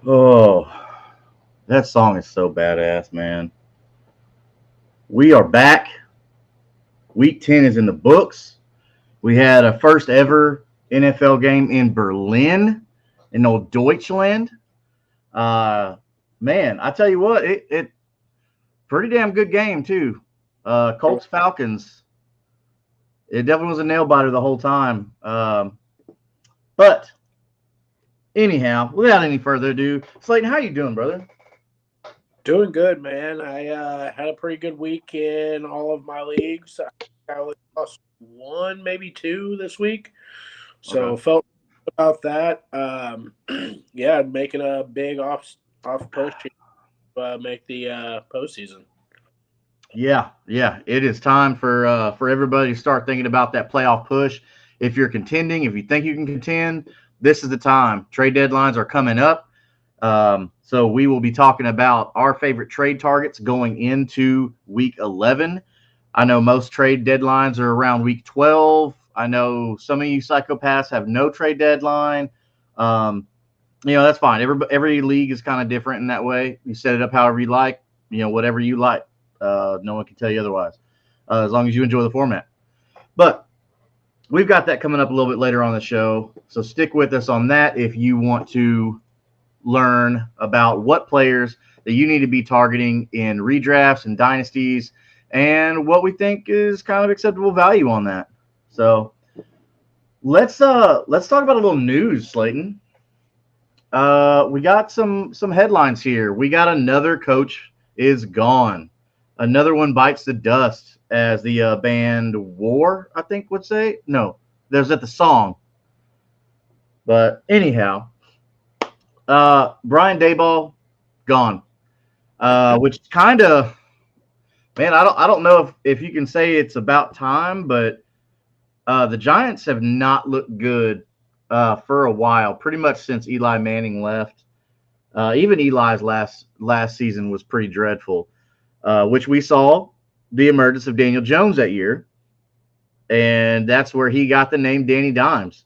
Oh, that song is so badass, man. We are back. Week 10 is in the books. We had a first ever NFL game in Berlin, in old Deutschland. Uh, Man, I tell you what, it pretty damn good game too. Colts Falcons. It definitely was a nail biter the whole time. But anyhow, without any further ado, Slayton, how you doing, brother? Doing good, man. I had a pretty good week in all of my leagues. I only lost one, maybe two this week, Okay. so felt good about that. Yeah, making a big off push to make the postseason. Yeah, it is time for everybody to start thinking about that playoff push. If you're contending, if you think you can contend, this is the time. Trade deadlines are coming up, so we will be talking about our favorite trade targets going into Week 11. I know most trade deadlines are around Week 12. I know some of you psychopaths have no trade deadline. Um, that's fine. Every league is kind of different in that way. You set it up however you like. Whatever you like. No one can tell you otherwise, as long as you enjoy the format. But we've got that coming up a little bit later on the show, so stick with us on that if you want to learn about what players that you need to be targeting in redrafts and dynasties, and what we think is kind of acceptable value on that. So let's talk about a little news, Slayton. We got some headlines here. We got another coach is gone. Another one bites the dust, as the band War, I think, would say. No, there's at the song. But anyhow, Brian Dayball gone, which kind of, man, I don't know if you can say it's about time, but the Giants have not looked good for a while, pretty much since Eli Manning left. Even Eli's last season was pretty dreadful, which we saw the emergence of Daniel Jones that year, and that's where he got the name Danny Dimes.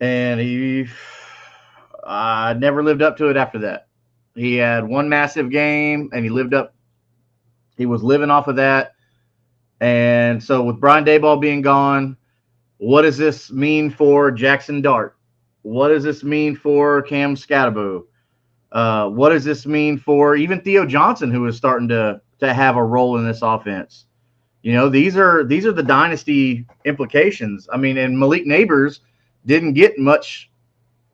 And he never lived up to it after that. He had one massive game, and he lived up. He was living off of that. And so, with Brian Dayball being gone, what does this mean for Jackson Dart? What does this mean for Cam Scatterbo? What does this mean for even Theo Johnson, who is starting to have a role in this offense? These are the dynasty implications. I mean, and Malik Neighbors didn't get much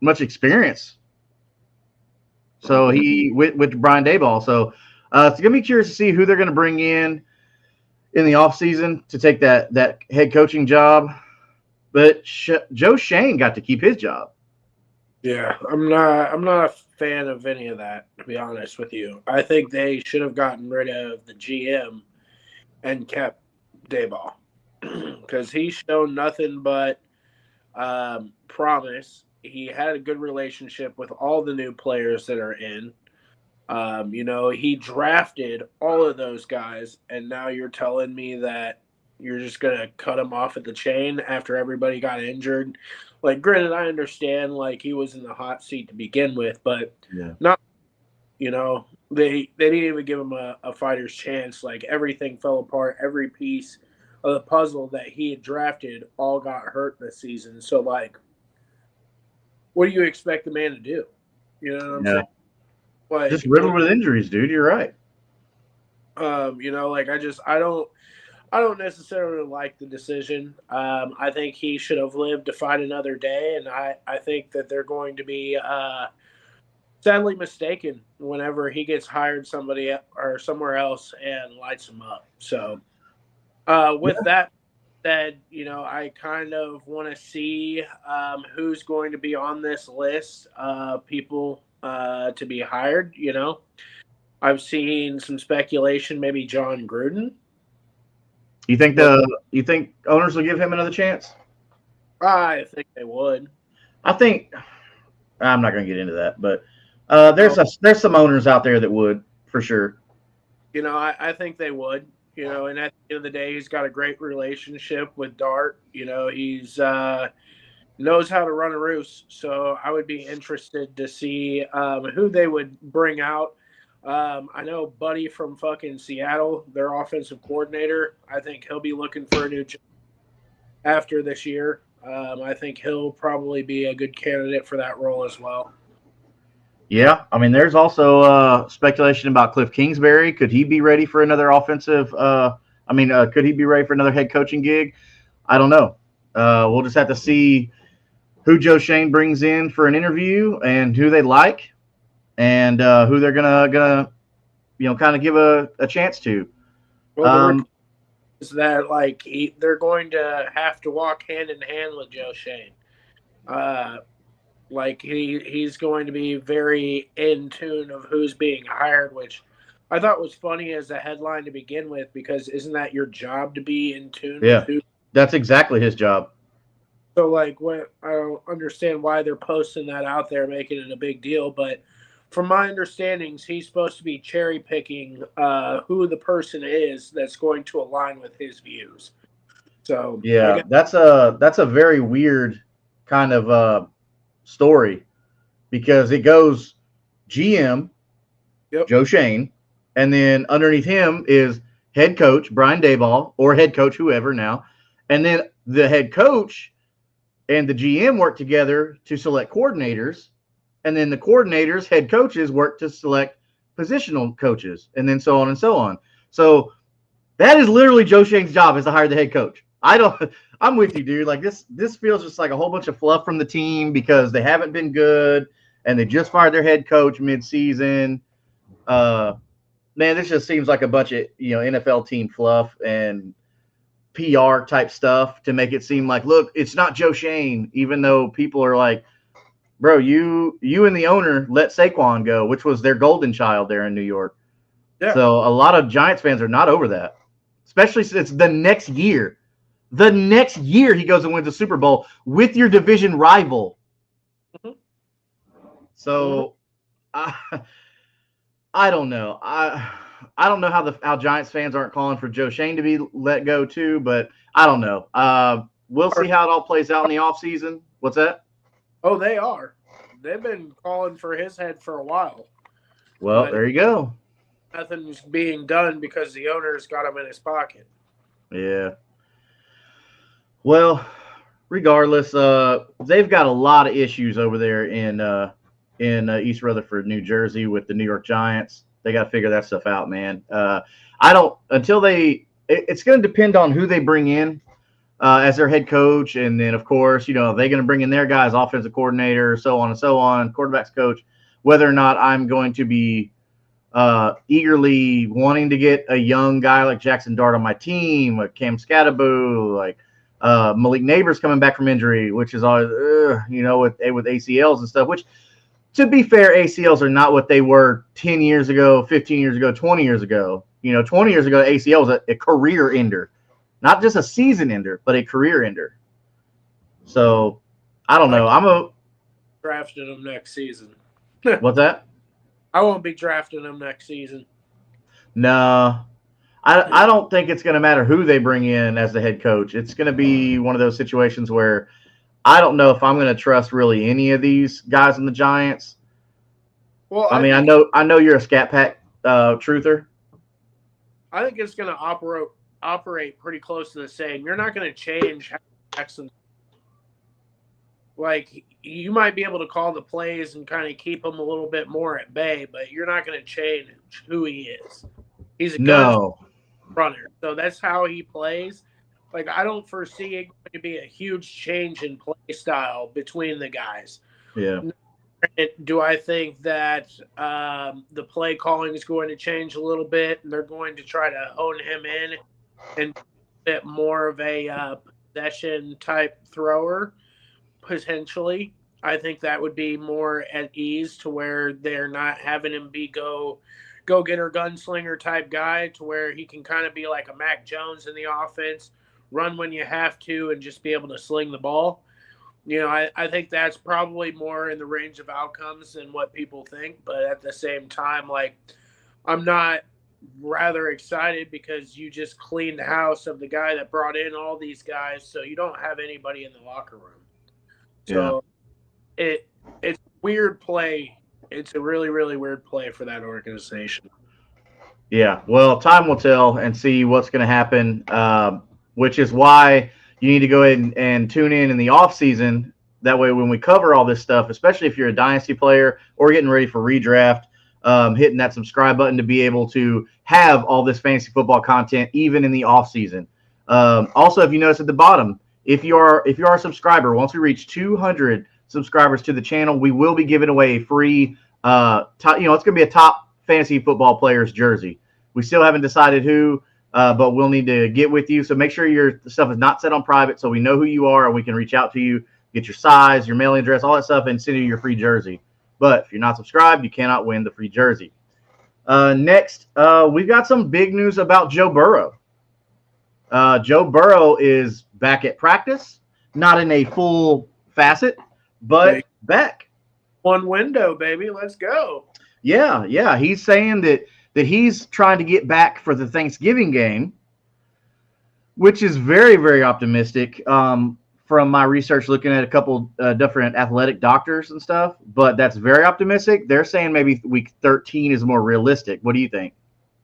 experience, so he with Brian Dayball. So it's gonna be curious to see who they're gonna bring in the offseason to take that head coaching job. But Joe Shane got to keep his job. Yeah, I'm not a fan of any of that, to be honest with you. I think they should have gotten rid of the GM and kept Dayball because he's shown nothing but promise. He had a good relationship with all the new players that are in. He drafted all of those guys, and now you're telling me that you're just gonna cut him off at the chain after everybody got injured. Like, granted, I understand like he was in the hot seat to begin with, but Yeah. not. They didn't even give him a fighter's chance. Like everything fell apart. Every piece of the puzzle that he had drafted all got hurt this season. So like, what do you expect the man to do? You know what I'm Yeah. saying? Like, Just riddled with injuries, dude. You're right. like I don't necessarily like the decision. I think he should have lived to fight another day, and I think that they're going to be sadly mistaken whenever he gets hired somebody or somewhere else and lights him up. So with that said, I kind of want to see who's going to be on this list. People to be hired. I've seen some speculation, maybe John Gruden. What You think owners will give him another chance? I think they would. I think I'm not going to get into that, but Oh, there's some owners out there that would for sure. I think they would. And at the end of the day, he's got a great relationship with Dart. He's knows how to run a roost. So I would be interested to see who they would bring out. I know Buddy from fucking Seattle, their offensive coordinator. I think he'll be looking for a new job after this year. I think he'll probably be a good candidate for that role as well. Yeah, I mean, there's also speculation about Cliff Kingsbury. Could he be ready for another offensive? Could he be ready for another head coaching gig? I don't know. We'll just have to see who Joe Shane brings in for an interview and who they like, and who they're gonna kind of give a chance to. Well, the report is that they're going to have to walk hand in hand with Joe Shane. He's going to be very in tune of who's being hired, which I thought was funny as a headline to begin with, because isn't that your job to be in tune with who? That's exactly his job. So what I don't understand why they're posting that out there, making it a big deal. But from my understandings, he's supposed to be cherry picking who the person is that's going to align with his views. So yeah, that's a very weird kind of story, because it goes GM, yep. Joe Shane, and then underneath him is head coach Brian Daboll, or head coach whoever now, and then the head coach and the GM work together to select coordinators, and then the coordinators, head coaches, work to select positional coaches, and then so on and so on. So that is literally Joe Shane's job, is to hire the head coach. I'm with you, dude. Like this feels just like a whole bunch of fluff from the team because they haven't been good and they just fired their head coach mid-season. Man, this just seems like a bunch of NFL team fluff and PR type stuff to make it seem like, look, it's not Joe Shane, even though people are like, bro, you and the owner let Saquon go, which was their golden child there in New York. Yeah. So a lot of Giants fans are not over that, especially since the next year. The next year he goes and wins a Super Bowl with your division rival. Mm-hmm. So I don't know. I don't know how Giants fans aren't calling for Joe Shane to be let go too, but I don't know. We'll see how it all plays out in the offseason. What's that? Oh, they are. They've been calling for his head for a while. Well, there you go. Nothing's being done because the owner's got him in his pocket. Yeah. Well, regardless, they've got a lot of issues over there in East Rutherford, New Jersey, with the New York Giants. They got to figure that stuff out, man. It's going to depend on who they bring in as their head coach. And then, of course, they're going to bring in their guys, offensive coordinator, so on and so on, quarterbacks coach, whether or not I'm going to be eagerly wanting to get a young guy like Jackson Dart on my team, like Cam Scattaboo, like Malik Neighbors coming back from injury, which is always, with ACLs and stuff, which, to be fair, ACLs are not what they were 10 years ago, 15 years ago, 20 years ago. 20 years ago, ACL was a career ender, not just a season ender, but a career ender. So, I don't know. I'm drafting him next season. What's that? I won't be drafting him next season. No. I don't think it's going to matter who they bring in as the head coach. It's going to be one of those situations where I don't know if I'm going to trust really any of these guys in the Giants. Well, I know you're a Scat Pack truther. I think it's going to operate pretty close to the same. You're not going to change how Jackson. Like, you might be able to call the plays and kind of keep him a little bit more at bay, but you're not going to change who he is. He's a good runner. So that's how he plays. Like, I don't foresee it going to be a huge change in play style between the guys. Yeah. Do I think that the play calling is going to change a little bit, and they're going to try to hone him in and a bit more of a possession type thrower? Potentially. I think that would be more at ease, to where they're not having him be go-getter gunslinger type guy, to where he can kind of be like a Mac Jones in the offense, run when you have to, and just be able to sling the ball. I think that's probably more in the range of outcomes than what people think. But at the same time, I'm not rather excited, because you just cleaned the house of the guy that brought in all these guys, so you don't have anybody in the locker room. So it's a weird play. It's a really, really weird play for that organization. Yeah, well, time will tell and see what's going to happen, which is why you need to go ahead and tune in the off season. That way, when we cover all this stuff, especially if you're a dynasty player or getting ready for redraft, hitting that subscribe button to be able to have all this fantasy football content even in the off season. Also, if you notice at the bottom, if you are a subscriber, once we reach 200 subscribers to the channel, we will be giving away a free. It's going to be a top fantasy football player's jersey. We still haven't decided who, but we'll need to get with you. So make sure your stuff is not set on private so we know who you are and we can reach out to you, get your size, your mailing address, all that stuff, and send you your free jersey. But if you're not subscribed, you cannot win the free jersey. Next, we've got some big news about Joe Burrow. Joe Burrow is back at practice, not in a full facet, but back. One window, baby. Let's go. Yeah. He's saying that he's trying to get back for the Thanksgiving game, which is very, very optimistic from my research looking at a couple different athletic doctors and stuff. But that's very optimistic. They're saying maybe week 13 is more realistic. What do you think?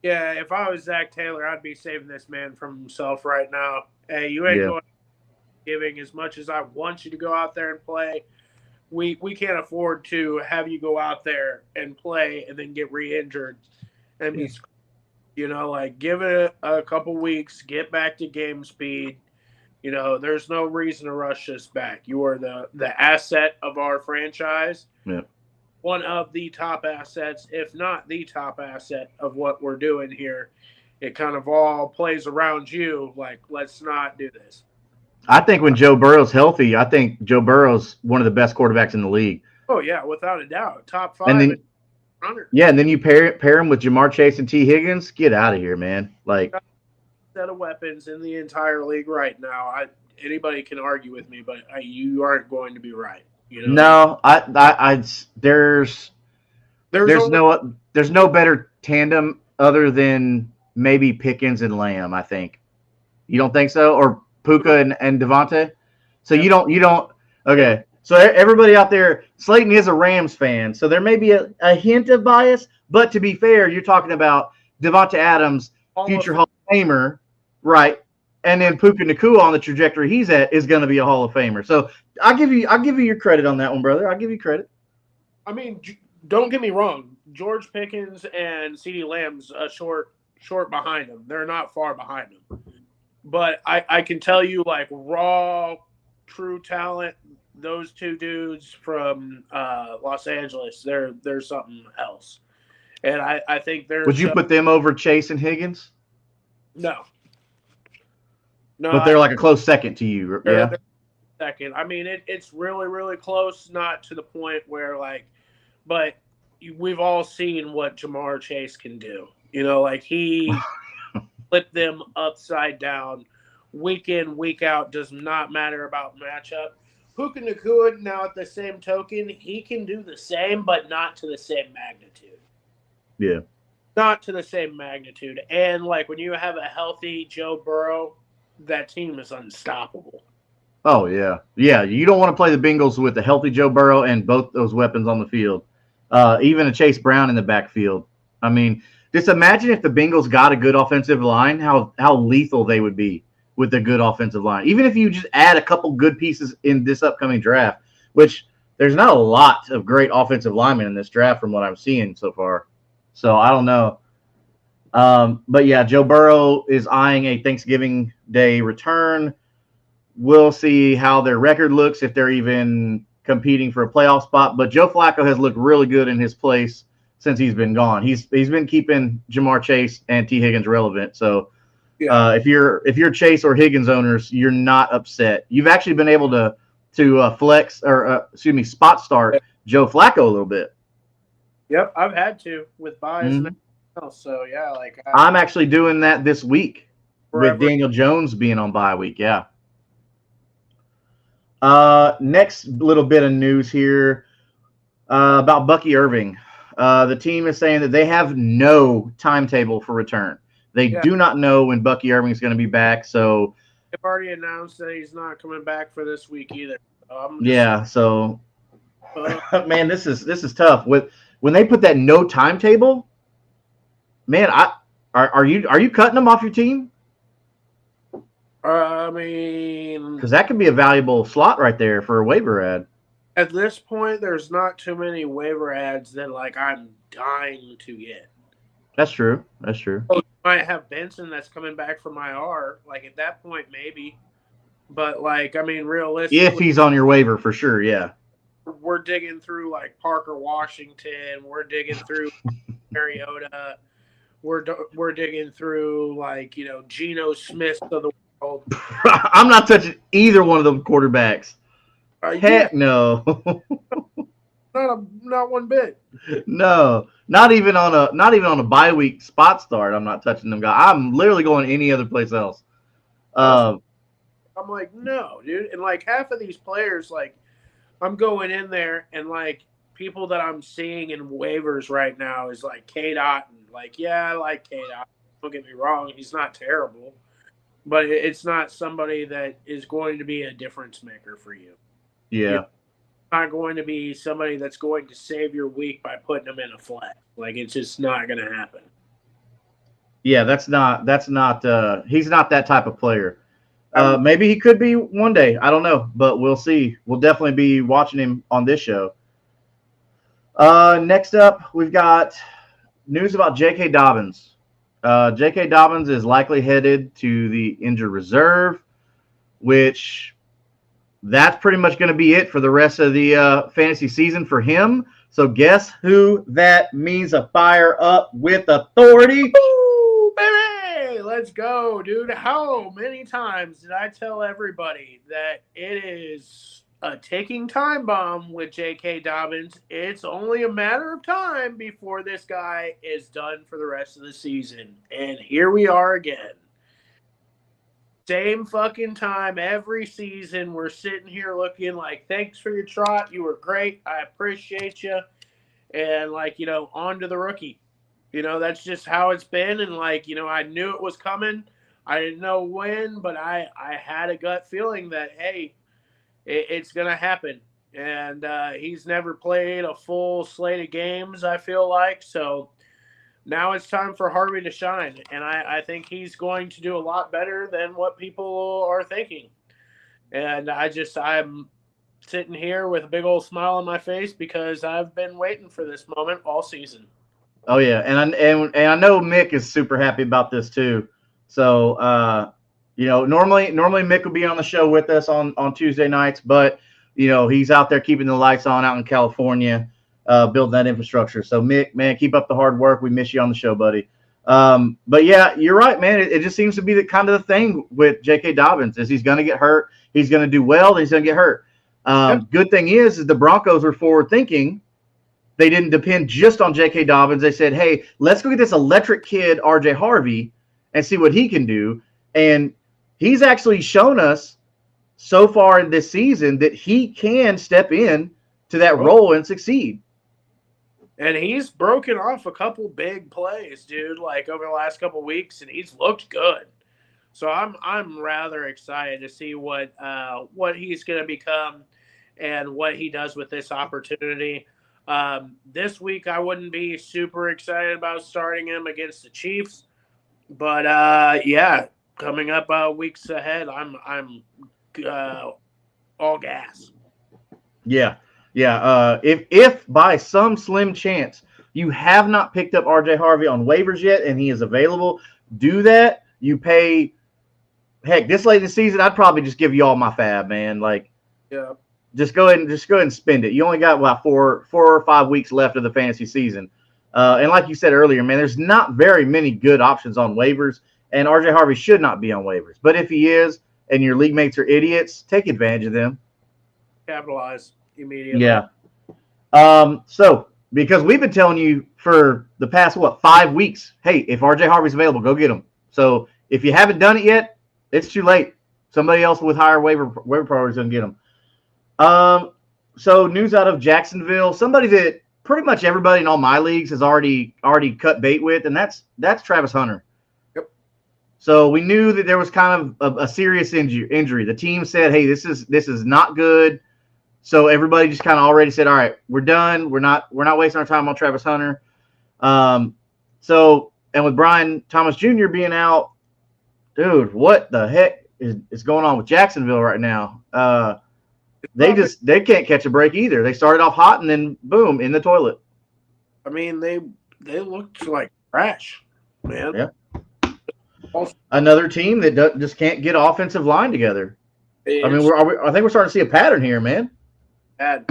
Yeah, if I was Zach Taylor, I'd be saving this man from himself right now. Hey, you ain't going giving as much as I want you to go out there and play. We can't afford to have you go out there and play and then get re-injured and be, give it a couple weeks, get back to game speed. There's no reason to rush this back. You are the asset of our franchise. Yeah. One of the top assets, if not the top asset of what we're doing here. It kind of all plays around you. Like, let's not do this. I think when Joe Burrow's healthy, I think Joe Burrow's one of the best quarterbacks in the league. Oh, yeah, without a doubt. Top 5 and then, runner. Yeah, and then you pair him with Jamar Chase and T. Higgins. Get out of here, man. Like, set of weapons in the entire league right now. Anybody can argue with me, but you aren't going to be right. No, there's no better tandem other than maybe Pickens and Lamb. I think. You don't think so, or Puka and Devontae? So you don't. Okay. So everybody out there, Slayton is a Rams fan, so there may be a hint of bias. But to be fair, you're talking about Devontae Adams, future Hall of Famer, right? And then Puka Nacua on the trajectory he's at is going to be a Hall of Famer. So I'll give you your credit on that one, brother. I'll give you credit. I mean, don't get me wrong. George Pickens and CeeDee Lamb's a short behind him. They're not far behind him. But I can tell you, like, raw, true talent, those two dudes from Los Angeles, they're something else. And I think there's. Would you put them over Chase and Higgins? No. But they're like a close second to you, yeah? Second. I mean, it's really, really close, not to the point where, but we've all seen what Jamar Chase can do. He flipped them upside down week in, week out. Does not matter about matchup. Puka Nacua, now at the same token, he can do the same, but not to the same magnitude. Yeah. Not to the same magnitude. And, when you have a healthy Joe Burrow, that team is unstoppable. Oh, yeah. Yeah, you don't want to play the Bengals with a healthy Joe Burrow and both those weapons on the field. Even a Chase Brown in the backfield. I mean, just imagine if the Bengals got a good offensive line, how lethal they would be with a good offensive line. Even if you just add a couple good pieces in this upcoming draft, which there's not a lot of great offensive linemen in this draft from what I'm seeing so far. So I don't know. But yeah, Joe Burrow is eyeing a Thanksgiving Day return. We'll see how their record looks, if they're even competing for a playoff spot. But Joe Flacco has looked really good in his place since he's been gone. He's been keeping Jamar Chase and T. Higgins relevant. So if you're Chase or Higgins owners, you're not upset. You've actually been able to flex or spot start Joe Flacco a little bit. Yep, I've had to with buys. Mm-hmm. So yeah, I'm actually doing that this week with Daniel Jones being on bye week. Yeah. Next little bit of news here about Bucky Irving. The team is saying that they have no timetable for return. They do not know when Bucky Irving is going to be back. So they've already announced that he's not coming back for this week either. Yeah. So, man, this is tough. When they put that no timetable, man, are you cutting them off your team? I mean, Because that could be a valuable slot right there for a waiver ad. at this point, there's not too many waiver ads that like I'm dying to get. That's true. That's true. Oh, you might have Benson that's coming back from IR. Like at that point, maybe. But like, I mean, realistically, If he's on your waiver for sure, yeah. We're digging through like Parker Washington. We're digging through Mariota. We're digging through like Geno Smith of the world. I'm not touching either one of them quarterbacks. Heck no. Not one bit. No, not even on a bye week spot start. I'm not touching them guys. I'm literally going any other place else. I'm like, no, dude. And like half of these players, like I'm going in there and like people that I'm seeing in waivers right now is like K. Dotton. Like, yeah, I like K. Dotton. Don't get me wrong, he's not terrible, but it's not somebody that is going to be a difference maker for you. Yeah. Not going to be somebody that's going to save your week by putting them in a flat. Like it's just not going to happen. Yeah, that's not he's not that type of player. Maybe he could be one day. I don't know, but we'll see. We'll definitely be watching him on this show. Next up, we've got news about J.K. Dobbins. J.K. Dobbins is likely headed to the injured reserve, which that's pretty much going to be it for the rest of the fantasy season for him. So guess who that means a fire up with authority? Woo, baby! Let's go, dude. How many times did I tell everybody that it is a ticking time bomb with J.K. Dobbins? It's only a matter of time before this guy is done for the rest of the season. And here we are again. Same fucking time every season. We're sitting here looking like, thanks for your trot. You were great. I appreciate you. And like, on to the rookie. That's just how it's been. And like, I knew it was coming. I didn't know when, but I had a gut feeling that, hey, it's going to happen. And he's never played a full slate of games, I feel like. So now it's time for Harvey to shine, and I think he's going to do a lot better than what people are thinking. And I'm sitting here with a big old smile on my face because I've been waiting for this moment all season. Oh yeah, and I know Mick is super happy about this too. So normally Mick will be on the show with us on Tuesday nights, but he's out there keeping the lights on out in California. Building that infrastructure. So Mick, man, keep up the hard work. We miss you on the show, buddy. But yeah, you're right, man. It just seems to be the kind of the thing with J.K. Dobbins is he's going to get hurt. He's going to do well. Then he's going to get hurt. Good thing is the Broncos were forward thinking. They didn't depend just on J.K. Dobbins. They said, hey, let's go get this electric kid, R.J. Harvey, and see what he can do. And he's actually shown us so far in this season that he can step in to that role and succeed. And he's broken off a couple big plays, dude, like over the last couple weeks, and he's looked good. So I'm rather excited to see what he's going to become and what he does with this opportunity. This week I wouldn't be super excited about starting him against the Chiefs, but yeah, coming up weeks ahead, I'm all gas. Yeah. Yeah, if by some slim chance you have not picked up R.J. Harvey on waivers yet and he is available, do that. You pay – heck, this late in the season, I'd probably just give you all my fab, man. Like, yeah, just go ahead and spend it. You only got, what, four or 5 weeks left of the fantasy season. And like you said earlier, man, there's not very many good options on waivers, and R.J. Harvey should not be on waivers. But if he is and your league mates are idiots, take advantage of them. Capitalize immediately. Yeah. So because we've been telling you for the past 5 weeks, hey, if R.J. Harvey's available, go get him. So if you haven't done it yet, it's too late. Somebody else with higher waiver priorities going to get him. So news out of Jacksonville, somebody that pretty much everybody in all my leagues has already cut bait with, and that's Travis Hunter. Yep. So we knew that there was kind of a serious injury. The team said, hey, this is not good. So everybody just kind of already said, all right, we're done. We're not wasting our time on Travis Hunter. And with Brian Thomas Jr. being out, dude, what the heck is going on with Jacksonville right now? They can't catch a break either. They started off hot and then boom, in the toilet. I mean, they looked like trash, man. Yeah. Another team that just can't get offensive line together. I mean, I think we're starting to see a pattern here, man. Bad.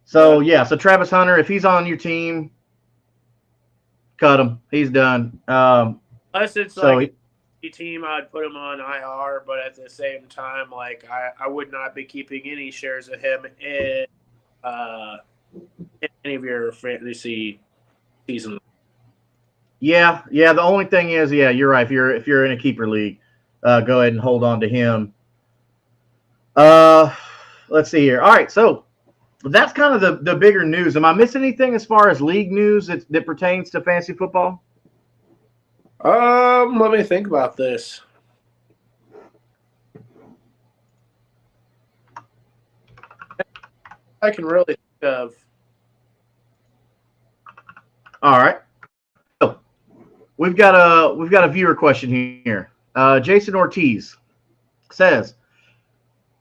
So so Travis Hunter, if he's on your team, cut him. He's done. Unless it's like a team, I'd put him on IR. But at the same time, like I would not be keeping any shares of him in any of your fantasy season. Yeah. The only thing is, you're right. If you're in a keeper league, go ahead and hold on to him. Let's see here. All right, so that's kind of the bigger news. Am I missing anything as far as league news that pertains to fantasy football? Let me think about this. I can really think of. All right. So we've got a viewer question here. Jason Ortiz says,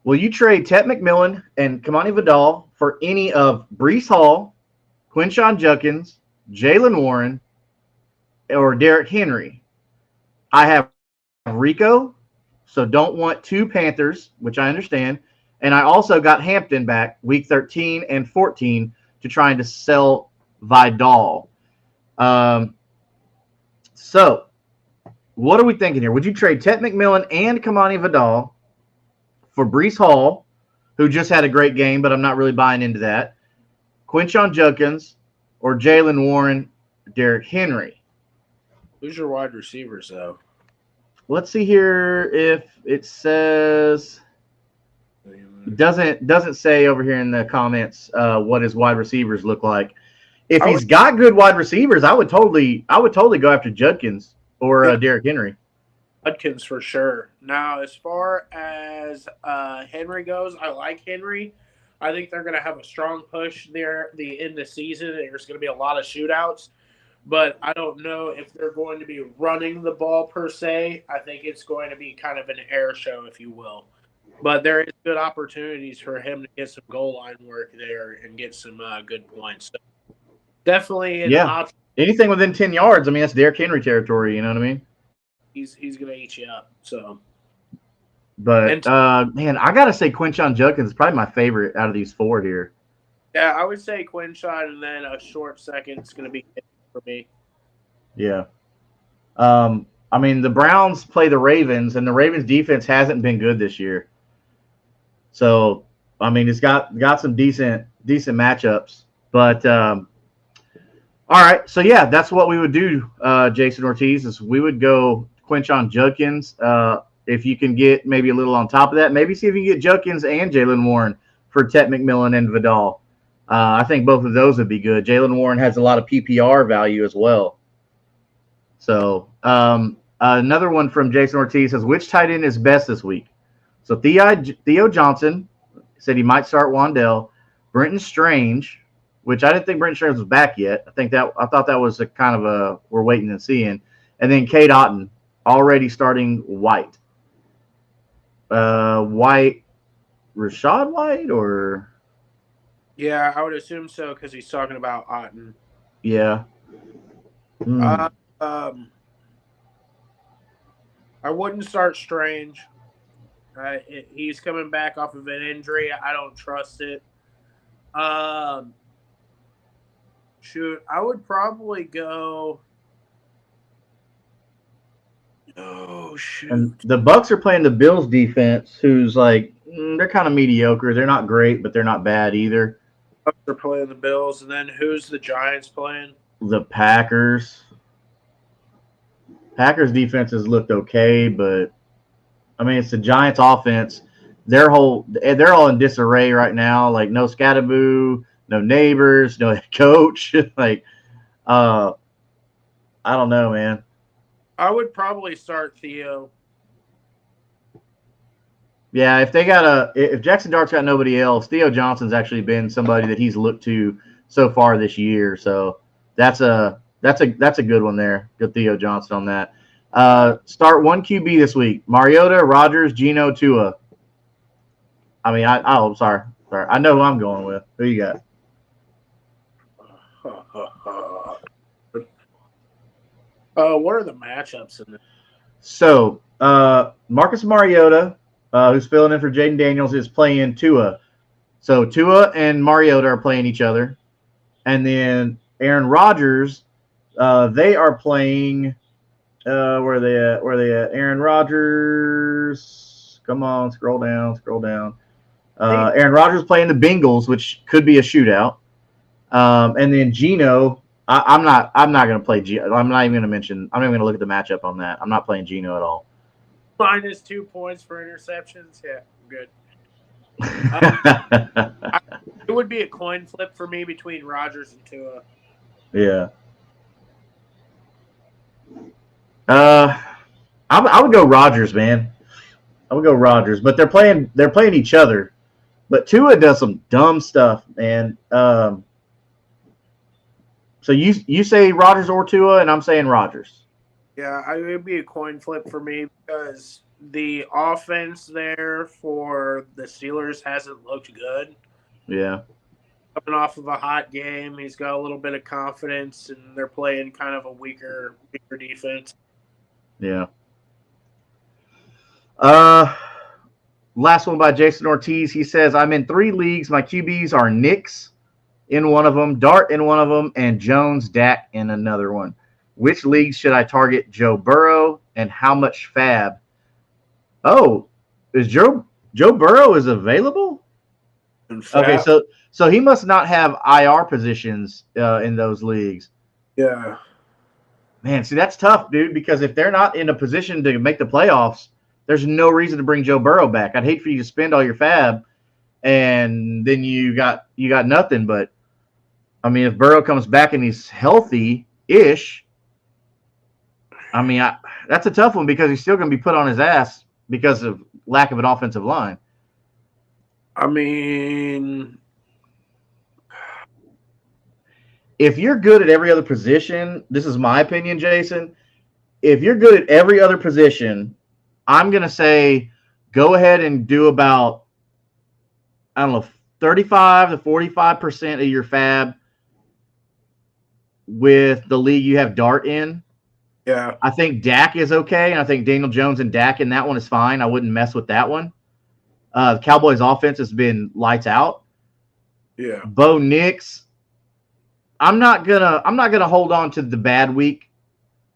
will you trade Tet McMillan and Kamani Vidal for any of Breece Hall, Quinshon Judkins, Jaylen Warren, or Derrick Henry? I have Rico, so don't want 2 Panthers, which I understand. And I also got Hampton back week 13 and 14 to trying to sell Vidal. So what are we thinking here? Would you trade Tet McMillan and Kamani Vidal for Breece Hall, who just had a great game, but I'm not really buying into that, Quinshon Judkins, or Jaylen Warren, Derrick Henry? Who's your wide receivers, though? Let's see here if it says. It doesn't say over here in the comments what his wide receivers look like. If he's got good wide receivers, I would totally go after Judkins or Derrick Henry. Judkins for sure. Now, as far as Henry goes, I like Henry. I think they're going to have a strong push there the end of the season. There's going to be a lot of shootouts, but I don't know if they're going to be running the ball per se. I think it's going to be kind of an air show, if you will. But there is good opportunities for him to get some goal line work there and get some good points. So definitely an option. Anything within 10 yards, I mean, that's Derrick Henry territory, you know what I mean? He's going to eat you up. So, but man, I gotta say Quinshon Judkins is probably my favorite out of these 4 here. Yeah, I would say Quinshon, and then a short second is going to be for me. Yeah. I mean, the Browns play the Ravens, and the Ravens defense hasn't been good this year. So, I mean, it's got some decent matchups. But all right, so yeah, that's what we would do, Jason Ortiz, is we would go Quinshon Judkins. If you can get maybe a little on top of that, maybe see if you can get Judkins and Jaylen Warren for Tet McMillan and Vidal. I think both of those would be good. Jaylen Warren has a lot of PPR value as well. So another one from Jason Ortiz says, which tight end is best this week? So Theo Johnson said he might start Wan'Dale. Brenton Strange, which I didn't think Brenton Strange was back yet. I thought that was a kind of a we're waiting and seeing. And then Cade Otton already starting White. Rashad White or? Yeah, I would assume so because he's talking about Otton. Yeah. I wouldn't start Strange. He's coming back off of an injury. I don't trust it. Shoot, I would probably go. Oh shoot! And the Bucs are playing the Bills defense, who's like they're kind of mediocre. They're not great, but they're not bad either. Bucs are playing the Bills, and then who's the Giants playing? The Packers. Packers defense has looked okay, but I mean it's the Giants offense. They're all in disarray right now. Like no Scatterboo, no Neighbors, no head coach. Like I don't know, man. I would probably start Theo. Yeah, if Jackson Dart's got nobody else, Theo Johnson's actually been somebody that he's looked to so far this year. So that's a good one there. Good Theo Johnson on that. Start one QB this week: Mariota, Rodgers, Geno, Tua. I mean, sorry. I know who I'm going with. Who you got? What are the matchups in this? So Marcus Mariota, who's filling in for Jaden Daniels, is playing Tua. So Tua and Mariota are playing each other, and then Aaron Rodgers, they are playing. Where are they at? Where are they at? Aaron Rodgers. Come on, scroll down. Aaron Rodgers playing the Bengals, which could be a shootout. And then Geno, I'm not going to play Geno. I'm not even going to mention. I'm not even going to look at the matchup on that. I'm not playing Geno at all. -2 points for interceptions. Yeah, good. It would be a coin flip for me between Rodgers and Tua. Yeah. I would go Rodgers, man. I would go Rodgers, but they're playing each other. But Tua does some dumb stuff, man. So you say Rodgers or Tua, and I'm saying Rodgers. Yeah, it would be a coin flip for me because the offense there for the Steelers hasn't looked good. Yeah. Coming off of a hot game, he's got a little bit of confidence, and they're playing kind of a weaker defense. Yeah. Last one by Jason Ortiz. He says, I'm in 3 leagues. My QBs are Nix in one of them, Dart in one of them, and Jones, Dak in another one. Which leagues should I target Joe Burrow and how much fab? Oh, is Joe Burrow is available? Okay, so he must not have IR positions in those leagues. Yeah. Man, see, that's tough, dude, because if they're not in a position to make the playoffs, there's no reason to bring Joe Burrow back. I'd hate for you to spend all your fab and then you got nothing. But, I mean, if Burrow comes back and he's healthy-ish, I mean, that's a tough one because he's still going to be put on his ass because of lack of an offensive line. I mean, if you're good at every other position, this is my opinion, Jason. If you're good at every other position, I'm going to say go ahead and do about, I don't know, 35 to 45% of your fab with the league you have Dart in. Yeah. I think Dak is okay, and I think Daniel Jones and Dak in that one is fine. I wouldn't mess with that one. The Cowboys' offense has been lights out. Yeah. Bo Nix, I'm not gonna hold on to the bad week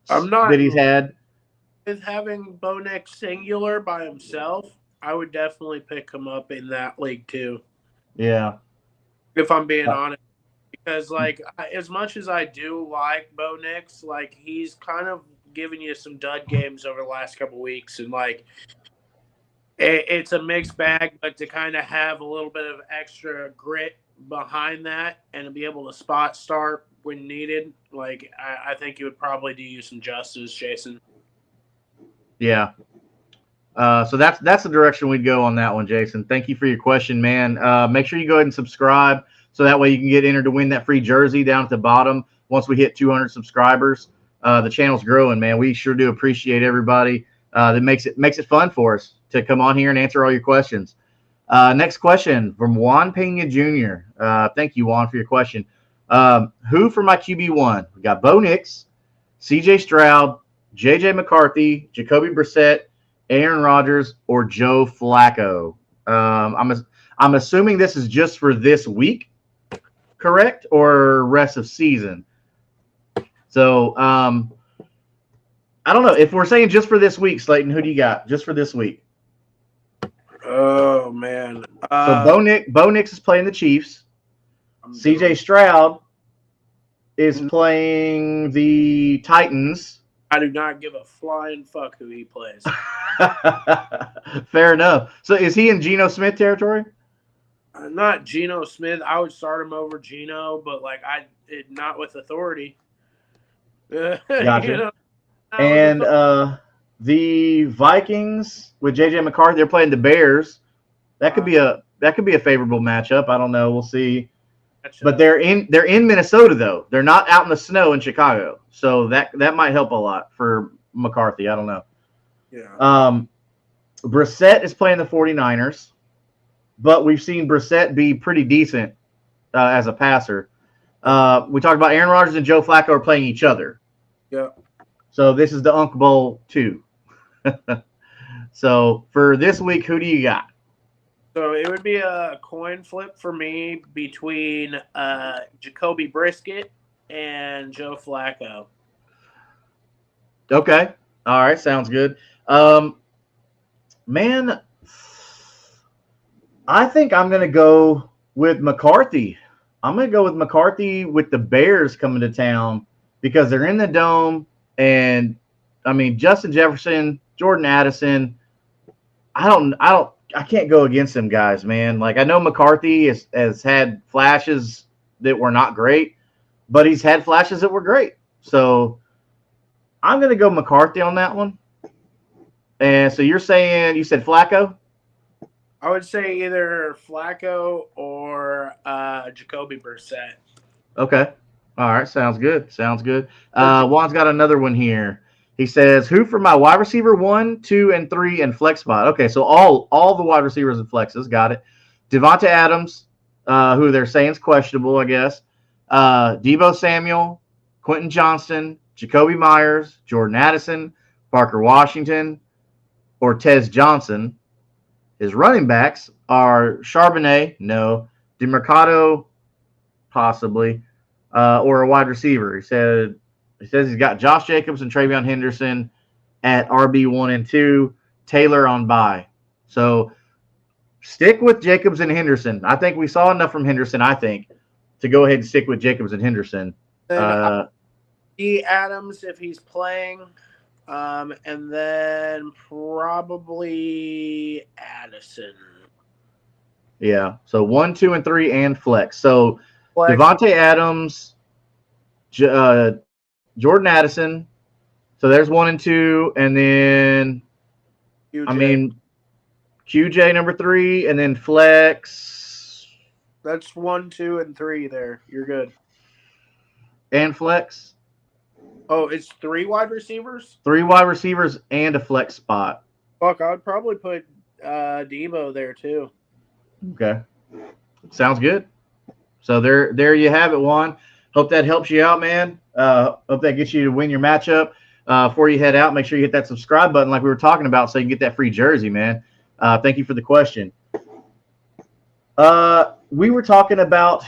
that he's had. With having Bo Nix singular by himself, I would definitely pick him up in that league too. Yeah. If I'm being honest. Because, like, as much as I do like Bo Nix, like, he's kind of giving you some dud games over the last couple of weeks. And, like, it's a mixed bag, but to kind of have a little bit of extra grit behind that and to be able to spot start when needed, like, I think it would probably do you some justice, Jason. Yeah. So that's the direction we'd go on that one, Jason. Thank you for your question, man. Make sure you go ahead and subscribe so that way you can get entered to win that free jersey down at the bottom once we hit 200 subscribers. The channel's growing, man. We sure do appreciate everybody. That makes it fun for us to come on here and answer all your questions. Next question from Juan Pena Jr. Thank you, Juan, for your question. Who for my QB1? We got Bo Nix, CJ Stroud, JJ McCarthy, Jacoby Brissett, Aaron Rodgers, or Joe Flacco. I'm assuming this is just for this week, correct, or rest of season. So I don't know if we're saying just for this week, Slayton. Who do you got just for this week? Oh man. So Bo Nix is playing the Chiefs. CJ Stroud is playing the Titans. I do not give a flying fuck who he plays. Fair enough. So is he in Geno Smith territory? Not Geno Smith. I would start him over Geno, but like not with authority. Gotcha. You know, and The Vikings with JJ McCarthy, they're playing the Bears. That could be a favorable matchup. I don't know. We'll see. But they're in Minnesota though. They're not out in the snow in Chicago, so that might help a lot for McCarthy. I don't know. Yeah. Brissett is playing the 49ers, but we've seen Brissett be pretty decent as a passer. We talked about Aaron Rodgers and Joe Flacco are playing each other. Yeah. So this is the Unk Bowl 2. So for this week, who do you got? So it would be a coin flip for me between Jacoby Brissett and Joe Flacco. Okay. All right. Sounds good. Man, I think I'm going to go with McCarthy. I'm going to go with McCarthy with the Bears coming to town because they're in the dome. And, I mean, Justin Jefferson, Jordan Addison, I can't go against them guys, man. Like, I know McCarthy has had flashes that were not great, but he's had flashes that were great. So I'm going to go McCarthy on that one. And so you said Flacco? I would say either Flacco or Jacoby Brissett. Okay. All right. Sounds good. Juan's got another one here. He says, who for my wide receiver 1, 2, and 3 and flex spot? Okay, so all the wide receivers and flexes, got it. Devonta Adams, who they're saying is questionable, I guess. Deebo Samuel, Quentin Johnston, Jacoby Myers, Jordan Addison, Parker Washington, Ortez Johnson. His running backs are Charbonnet, no. DeMercado, possibly, or a wide receiver. He says he's got Josh Jacobs and Travion Henderson at RB1 and 2, Taylor on bye. So stick with Jacobs and Henderson. I think we saw enough from Henderson, to go ahead and stick with Jacobs and Henderson. Adams if he's playing. And then probably Addison. Yeah. So 1, 2, and 3 and flex. So Devontae Adams, Jordan Addison. So there's 1 and 2, and then QJ number 3, and then flex. That's 1, 2, and 3 there. You're good. And flex. Oh, it's 3 wide receivers? 3 wide receivers and a flex spot. Fuck, I would probably put Deebo there too. Okay. Sounds good. So there you have it, Juan. Hope that helps you out, man. Hope that gets you to win your matchup. Before you head out, make sure you hit that subscribe button like we were talking about so you can get that free jersey, man. Thank you for the question. We were talking about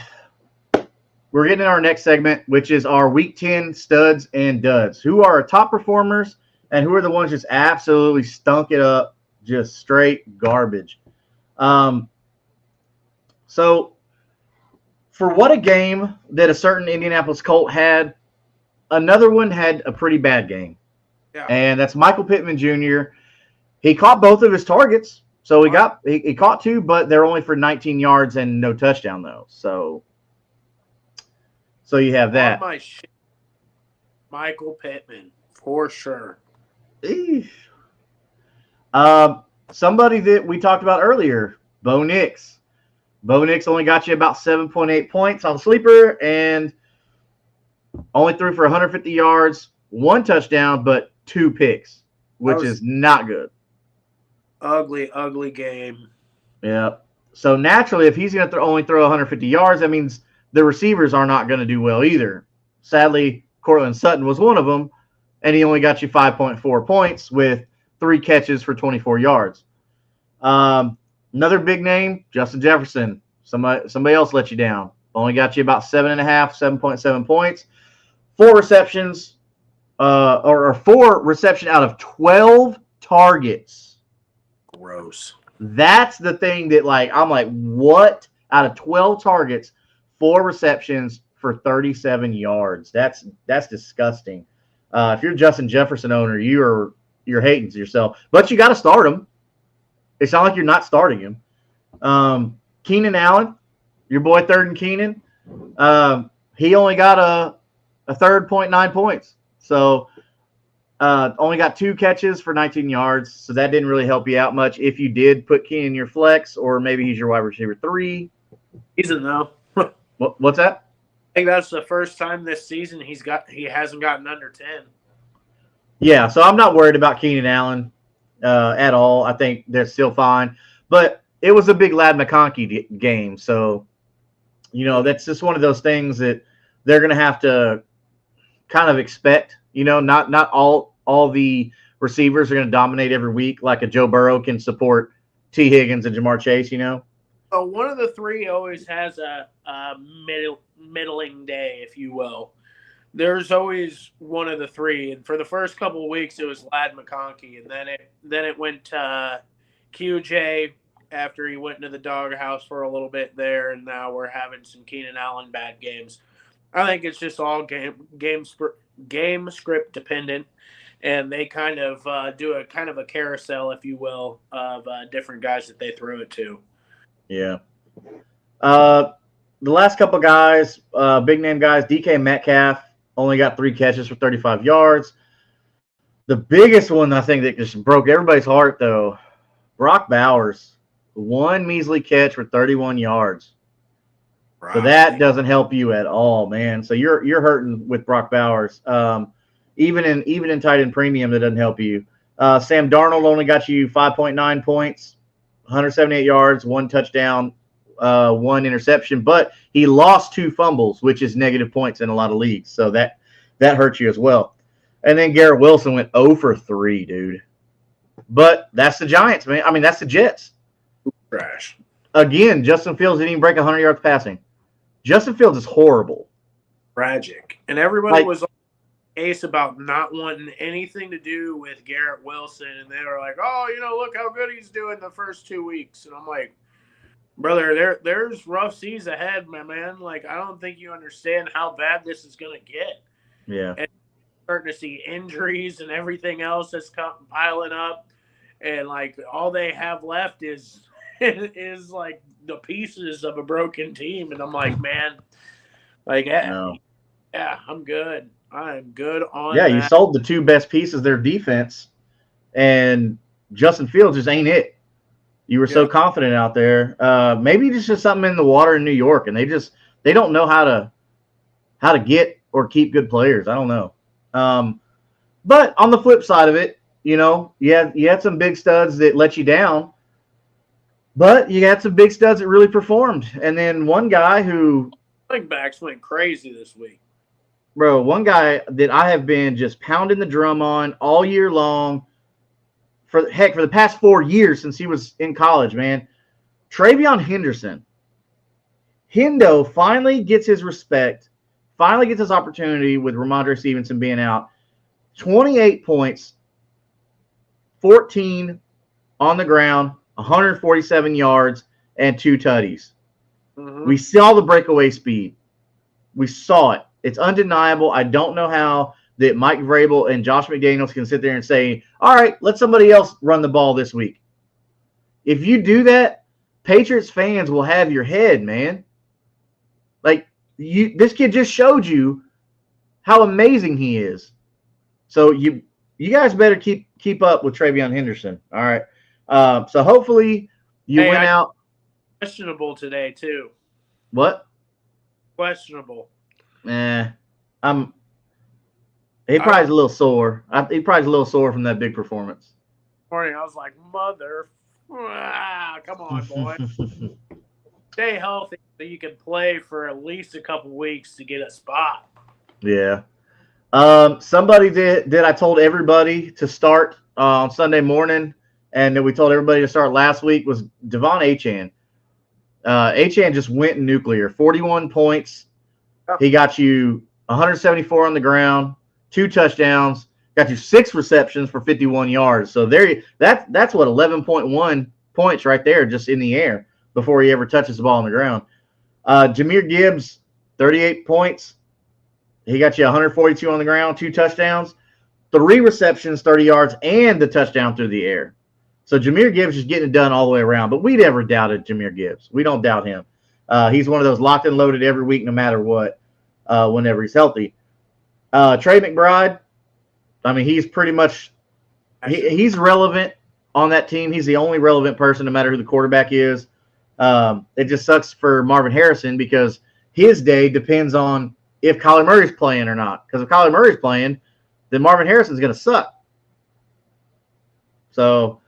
we're getting in our next segment, which is our Week 10 studs and duds. Who are our top performers and who are the ones just absolutely stunk it up, just straight garbage. So for what a game that a certain Indianapolis Colt had, another one had a pretty bad game. Yeah. And that's Michael Pittman Jr. He caught both of his targets. So he caught 2, but they're only for 19 yards and no touchdown, though. So you have that. Michael Pittman, for sure. Somebody that we talked about earlier, Bo Nix. Bo Nix only got you about 7.8 points on Sleeper and only threw for 150 yards, 1 touchdown, but 2 picks, which is not good. Ugly game. Yeah. So naturally, if he's going to only throw 150 yards, that means the receivers are not going to do well either. Sadly, Cortland Sutton was one of them, and he only got you 5.4 points with 3 catches for 24 yards. Another big name, Justin Jefferson. Somebody else let you down. Only got you about 7.7 points. 4 receptions, or 4 reception out of 12 targets. Gross. That's the thing that, I'm like, what? Out of 12 targets, 4 receptions for 37 yards. That's disgusting. If you're a Justin Jefferson owner, you're hating to yourself. But you got to start him. It's not like you're not starting him. Keenan Allen, your boy Third and Keenan, he only got a third 0.9 points. So Only got 2 catches for 19 yards, so that didn't really help you out much. If you did put Keenan in your flex, or maybe he's your wide receiver 3. Season though. What's that? I think that's the first time this season he hasn't gotten under 10. Yeah, so I'm not worried about Keenan Allen at all. I think they're still fine. But it was a big Ladd McConkey game, so that's just one of those things that they're going to have to kind of expect. Not all the receivers are going to dominate every week like a Joe Burrow can support T. Higgins and Jamar Chase. So one of the 3 always has a middling day, if you will. There's always one of the 3, and for the first couple of weeks it was Ladd McConkey, and then it went to QJ after he went into the doghouse for a little bit there, and now we're having some Keenan Allen bad games. I think it's just all game script dependent, and they kind of do a kind of a carousel, if you will, of different guys that they throw it to. Yeah. The last couple guys, big name guys, DK Metcalf only got 3 catches for 35 yards. The biggest one I think that just broke everybody's heart, though, Brock Bowers, 1 measly catch for 31 yards. Right. So that doesn't help you at all, man. So you're hurting with Brock Bowers. Even in tight end premium, that doesn't help you. Sam Darnold only got you 5.9 points, 178 yards, 1 touchdown, 1 interception, but he lost 2 fumbles, which is negative points in a lot of leagues. So that hurts you as well. And then Garrett Wilson went 0 for 3, dude. But that's the Giants, man. I mean, that's the Jets. Trash. Again, Justin Fields didn't even break 100 yards passing. Justin Fields is horrible. Tragic. And everybody was on the case about not wanting anything to do with Garrett Wilson. And they were like, oh, look how good he's doing the first 2 weeks. And I'm like, brother, there's rough seas ahead, my man. Like, I don't think you understand how bad this is going to get. Yeah. And starting to see injuries and everything else that's piling up. And, like, all they have left is like the pieces of a broken team. And I'm like, man, like, yeah, I'm good. I'm good on that. You sold the 2 best pieces of their defense, and Justin Fields just ain't it. You were so confident out there. Maybe it's just something in the water in New York, and they don't know how to get or keep good players. I don't know. But on the flip side of it, you had some big studs that let you down, but you had some big studs that really performed. And then one guy who running backs went crazy this week. Bro, one guy that I have been just pounding the drum on all year long, for the past 4 years since he was in college, man. TreVeyon Henderson. Hendo finally gets his respect, finally gets his opportunity with Ramondre Stevenson being out. 28 points, 14 on the ground, 147 yards, and 2 tutties. Mm-hmm. We saw the breakaway speed. We saw it. It's undeniable. I don't know how that Mike Vrabel and Josh McDaniels can sit there and say, all right, let somebody else run the ball this week. If you do that, Patriots fans will have your head, man. Like, this kid just showed you how amazing he is. So you guys better keep up with TreVeyon Henderson. All right. So hopefully you went out. Questionable today too. What? Questionable. He probably's a little sore. He probably's a little sore from that big performance. Morning, I was like, come on, boy. Stay healthy so you can play for at least a couple weeks to get a spot. Yeah. Somebody that I told everybody to start on Sunday morning, and that we told everybody to start last week, was Devon Achane. Achane just went nuclear. 41 points. He got you 174 on the ground, 2 touchdowns, got you 6 receptions for 51 yards. So that's what, 11.1 points right there just in the air before he ever touches the ball on the ground. Jahmyr Gibbs, 38 points. He got you 142 on the ground, 2 touchdowns, 3 receptions, 30 yards, and the touchdown through the air. So Jahmyr Gibbs is getting it done all the way around. But we never doubted Jahmyr Gibbs. We don't doubt him. He's one of those locked and loaded every week no matter what, whenever he's healthy. Trey McBride, I mean, he's pretty much he's relevant on that team. He's the only relevant person, no matter who the quarterback is. It just sucks for Marvin Harrison because his day depends on if Kyler Murray's playing or not. Because if Kyler Murray's playing, then Marvin Harrison's going to suck. So,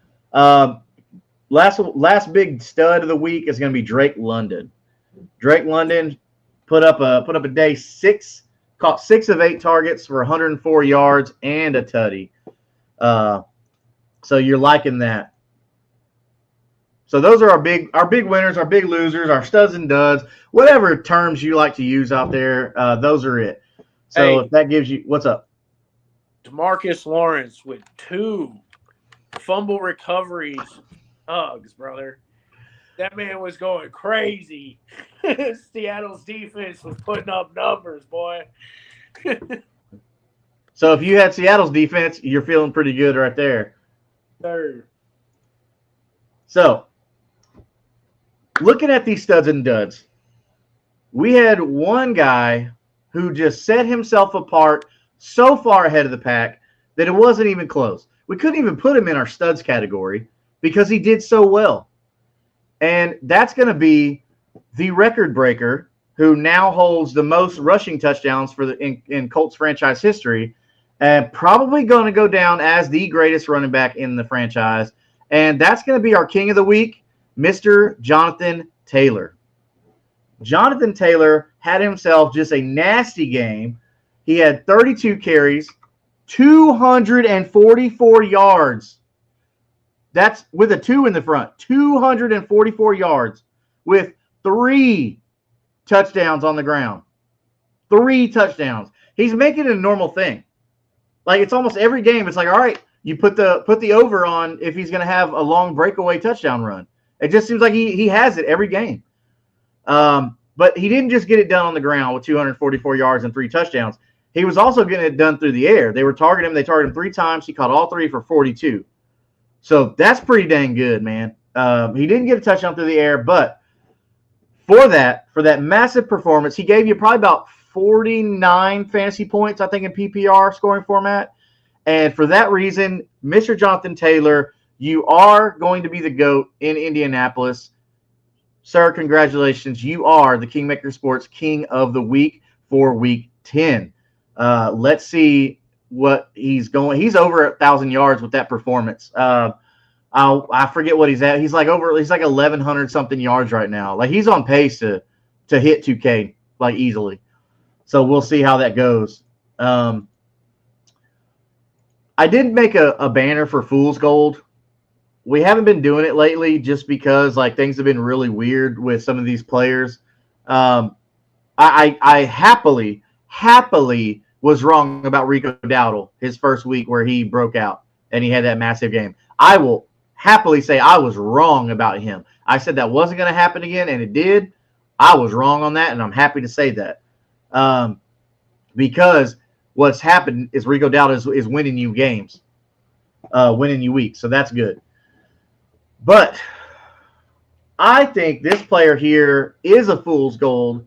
last big stud of the week is going to be Drake London. Drake London put up a day caught 6 of 8 targets for 104 yards and a tutty. So you're liking that. So those are our big winners, our big losers, our studs and duds, whatever terms you like to use out there. Those are it. So if that gives you, what's up? DeMarcus Lawrence with 2 fumble recoveries, hugs, brother. That man was going crazy. Seattle's defense was putting up numbers, boy. So if you had Seattle's defense, you're feeling pretty good right there. Sir. So, looking at these studs and duds, we had one guy who just set himself apart so far ahead of the pack that it wasn't even close. We couldn't even put him in our studs category because he did so well. And that's going to be the record breaker who now holds the most rushing touchdowns for in Colts franchise history, and probably going to go down as the greatest running back in the franchise. And that's going to be our king of the week, Mr. Jonathan Taylor. Jonathan Taylor had himself just a nasty game. He had 32 carries, 244 yards. That's with a 2 in the front. 244 yards with 3 touchdowns on the ground. 3 touchdowns. He's making it a normal thing. Like, it's almost every game. It's like, all right, you put the over on if he's going to have a long breakaway touchdown run. It just seems like he has it every game. But he didn't just get it done on the ground with 244 yards and 3 touchdowns. He was also getting it done through the air. They were targeting him. They targeted him 3 times. He caught all 3 for 42. So that's pretty dang good, man. He didn't get a touchdown through the air, but for that massive performance, he gave you probably about 49 fantasy points, I think, in PPR scoring format. And for that reason, Mr. Jonathan Taylor, you are going to be the GOAT in Indianapolis. Sir, congratulations. You are the Kingmaker Sports King of the Week for Week 10. Let's see what he's going. He's over 1,000 yards with that performance. I forget what he's at. He's like 1,100 something yards right now. Like, he's on pace to hit 2K like easily. So we'll see how that goes. I did make a banner for Fool's Gold. We haven't been doing it lately just because like things have been really weird with some of these players. I happily was wrong about Rico Dowdle his first week where he broke out and he had that massive game. I will happily say I was wrong about him. I said that wasn't going to happen again, and it did. I was wrong on that, and I'm happy to say that. Because what's happened is Rico Dowdle is winning you games, winning you weeks, so that's good. But I think this player here is a fool's gold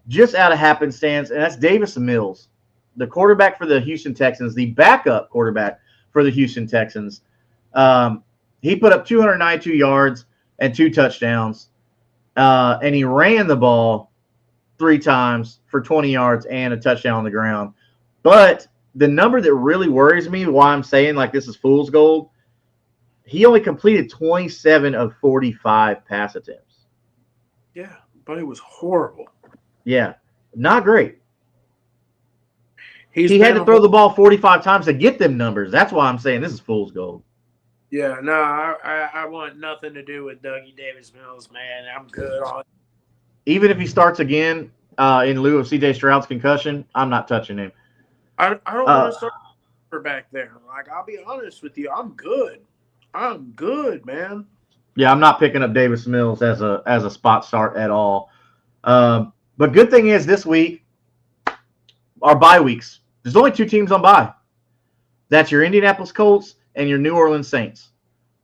just out of happenstance, and that's Davis Mills, the quarterback for the Houston Texans, the backup quarterback for the Houston Texans. He put up 292 yards and 2 touchdowns, and he ran the ball 3 times for 20 yards and a touchdown on the ground. But the number that really worries me, why I'm saying like this is fool's gold, he only completed 27 of 45 pass attempts. Yeah, but it was horrible. Yeah, not great. He had to throw the ball 45 times to get them numbers. That's why I'm saying this is fool's gold. Yeah, no, I want nothing to do with Dougie Davis Mills, man. I'm good on it. Even if he starts again in lieu of C.J. Stroud's concussion, I'm not touching him. I don't want to start back there. Like, I'll be honest with you, I'm good. I'm good, man. Yeah, I'm not picking up Davis Mills as a spot start at all. But good thing is this week, our bye weeks. There's only 2 teams on bye. That's your Indianapolis Colts and your New Orleans Saints.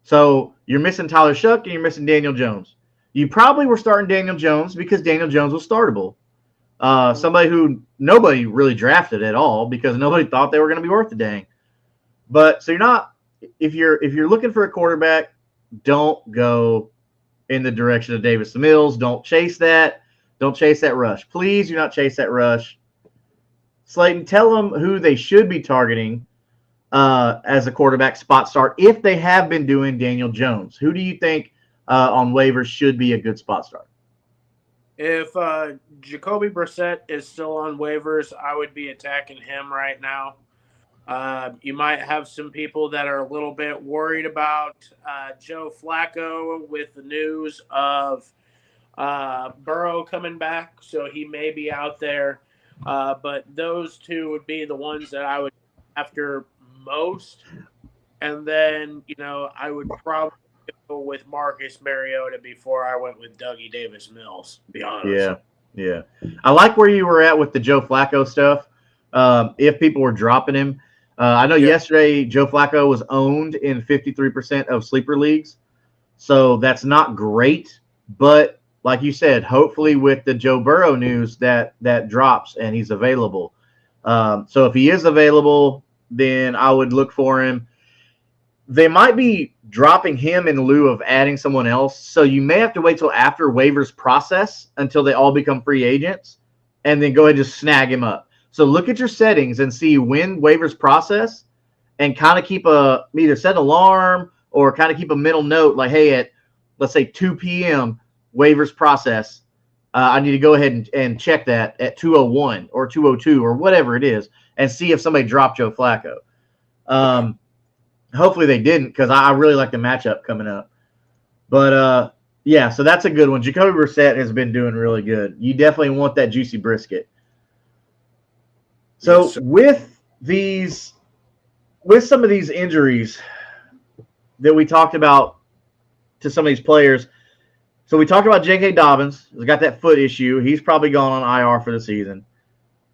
So you're missing Tyler Shuck and you're missing Daniel Jones. You probably were starting Daniel Jones because Daniel Jones was startable. Somebody who nobody really drafted at all because nobody thought they were going to be worth a dang. But so you're not if you're looking for a quarterback, don't go in the direction of Davis Mills. Don't chase that. Don't chase that rush. Please do not chase that rush. Slayton, tell them who they should be targeting as a quarterback spot start if they have been doing Daniel Jones. Who do you think on waivers should be a good spot start? If Jacoby Brissett is still on waivers, I would be attacking him right now. You might have some people that are a little bit worried about Joe Flacco with the news of Burrow coming back, so he may be out there. But those two would be the ones that I would after most. And then, I would probably go with Marcus Mariota before I went with Dougie Davis Mills, to be honest. Yeah. I like where you were at with the Joe Flacco stuff. If people were dropping him. I know yesterday Joe Flacco was owned in 53% of sleeper leagues. So that's not great. But like you said, hopefully with the Joe Burrow news that drops and he's available. So if he is available, then I would look for him. They might be dropping him in lieu of adding someone else. So you may have to wait till after waivers process until they all become free agents and then go ahead and just snag him up. So look at your settings and see when waivers process and kind of keep either set an alarm or kind of keep a mental note like, hey, at let's say 2 p.m. waivers process, I need to go ahead and check that at 2:01 or 2:02 or whatever it is and see if somebody dropped Joe Flacco. Hopefully they didn't because I really like the matchup coming up. But, yeah, so that's a good one. Jacoby Brissett has been doing really good. You definitely want that juicy brisket. So with some of these injuries that we talked about to some of these players, so we talked about J.K. Dobbins. He's got that foot issue. He's probably gone on IR for the season.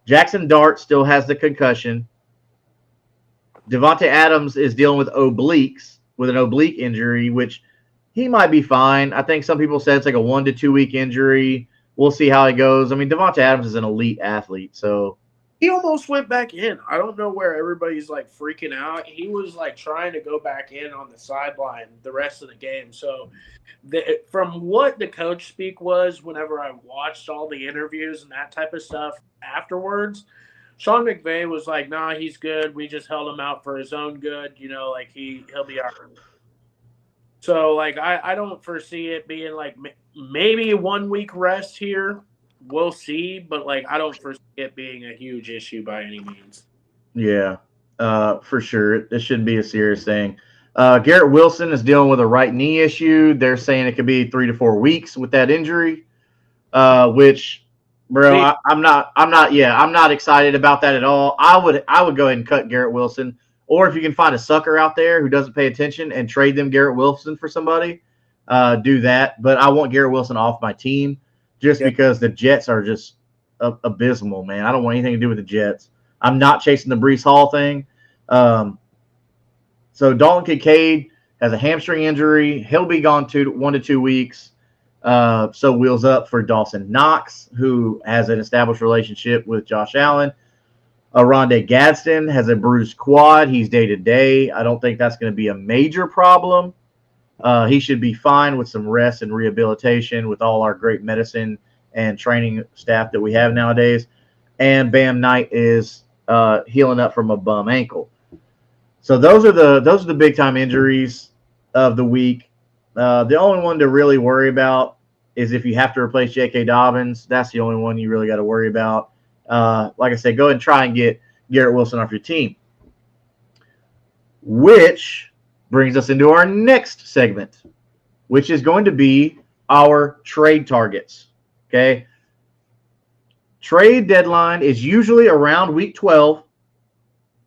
Jackson Dart still has the concussion. Devontae Adams is dealing with an oblique injury, which he might be fine. I think some people said it's like a 1 to 2 week injury. We'll see how it goes. I mean, Devontae Adams is an elite athlete, so he almost went back in. I don't know where everybody's like freaking out. He was like trying to go back in on the sideline the rest of the game. So from what the coach speak was whenever I watched all the interviews and that type of stuff afterwards, Sean McVay was like, nah, he's good. We just held him out for his own good. Like he'll be all right. So like I don't foresee it being like maybe a 1 week rest here. We'll see, but like I don't foresee it being a huge issue by any means. Yeah, for sure. It shouldn't be a serious thing. Garrett Wilson is dealing with a right knee issue. They're saying it could be 3 to 4 weeks with that injury, which, bro, I'm not excited about that at all. I would go ahead and cut Garrett Wilson, or if you can find a sucker out there who doesn't pay attention and trade them Garrett Wilson for somebody, do that. But I want Garrett Wilson off my team just because the Jets are just abysmal, man. I don't want anything to do with the Jets. I'm not chasing the Breece Hall thing. So Dalton Kincaid has a hamstring injury. He'll be gone 1 to 2 weeks. So wheels up for Dawson Knox, who has an established relationship with Josh Allen. Rondé Gadsden has a bruised quad. He's day-to-day. I don't think that's going to be a major problem. He should be fine with some rest and rehabilitation with all our great medicine and training staff that we have nowadays. And Bam Knight is healing up from a bum ankle. So those are the big time injuries of the week. The only one to really worry about is if you have to replace J.K. Dobbins. That's the only one you really got to worry about. Like I said, go ahead and try and get Garrett Wilson off your team. Which brings us into our next segment, which is going to be our trade targets. Okay. Trade deadline is usually around week 12,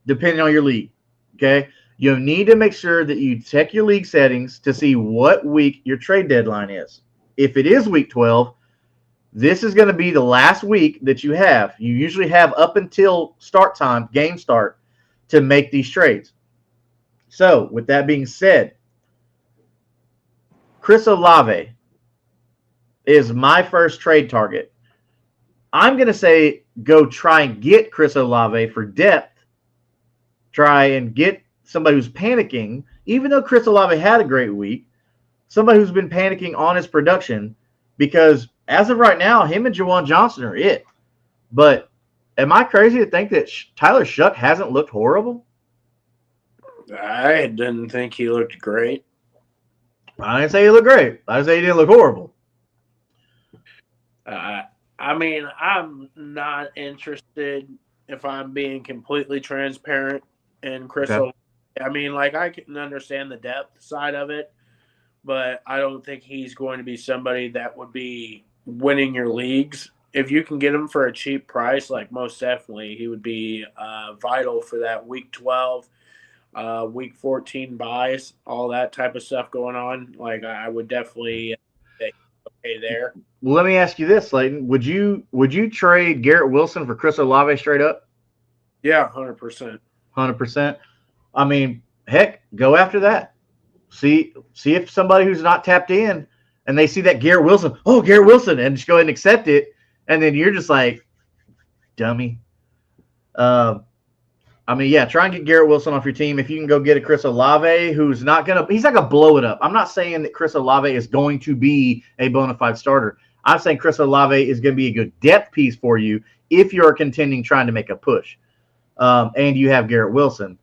depending on your league. Okay. You need to make sure that you check your league settings to see what week your trade deadline is. If it is week 12, this is going to be the last week that you have. You usually have up until start time, game start, to make these trades. So, with that being said, Chris Olave is my first trade target. I'm going to say go try and get Chris Olave for depth. Try and get somebody who's panicking, even though Chris Olave had a great week, somebody who's been panicking on his production, because as of right now, him and Jawan Johnson are it. But am I crazy to think that Tyler Shuck hasn't looked horrible? I didn't think he looked great. I didn't say he looked great. I didn't say he didn't look horrible. I mean, I'm not interested, if I'm being completely transparent, in Chris Olave. I mean, like, I can understand the depth side of it, but I don't think he's going to be somebody that would be winning your leagues. If you can get him for a cheap price, like, most definitely, he would be vital for that Week 12, Week 14 buys, all that type of stuff going on. Like, I would definitely say okay there. Well, let me ask you this, Slayton. Would you trade Garrett Wilson for Chris Olave straight up? Yeah, 100%. 100%. I mean, heck, go after that. See if somebody who's not tapped in and they see that Garrett Wilson, and just go ahead and accept it, and then you're just like, dummy. I mean, yeah, try and get Garrett Wilson off your team. If you can go get a Chris Olave, he's not gonna blow it up. I'm not saying that Chris Olave is going to be a bona fide starter. I'm saying Chris Olave is going to be a good depth piece for you if you're contending trying to make a push. And you have Garrett Wilson.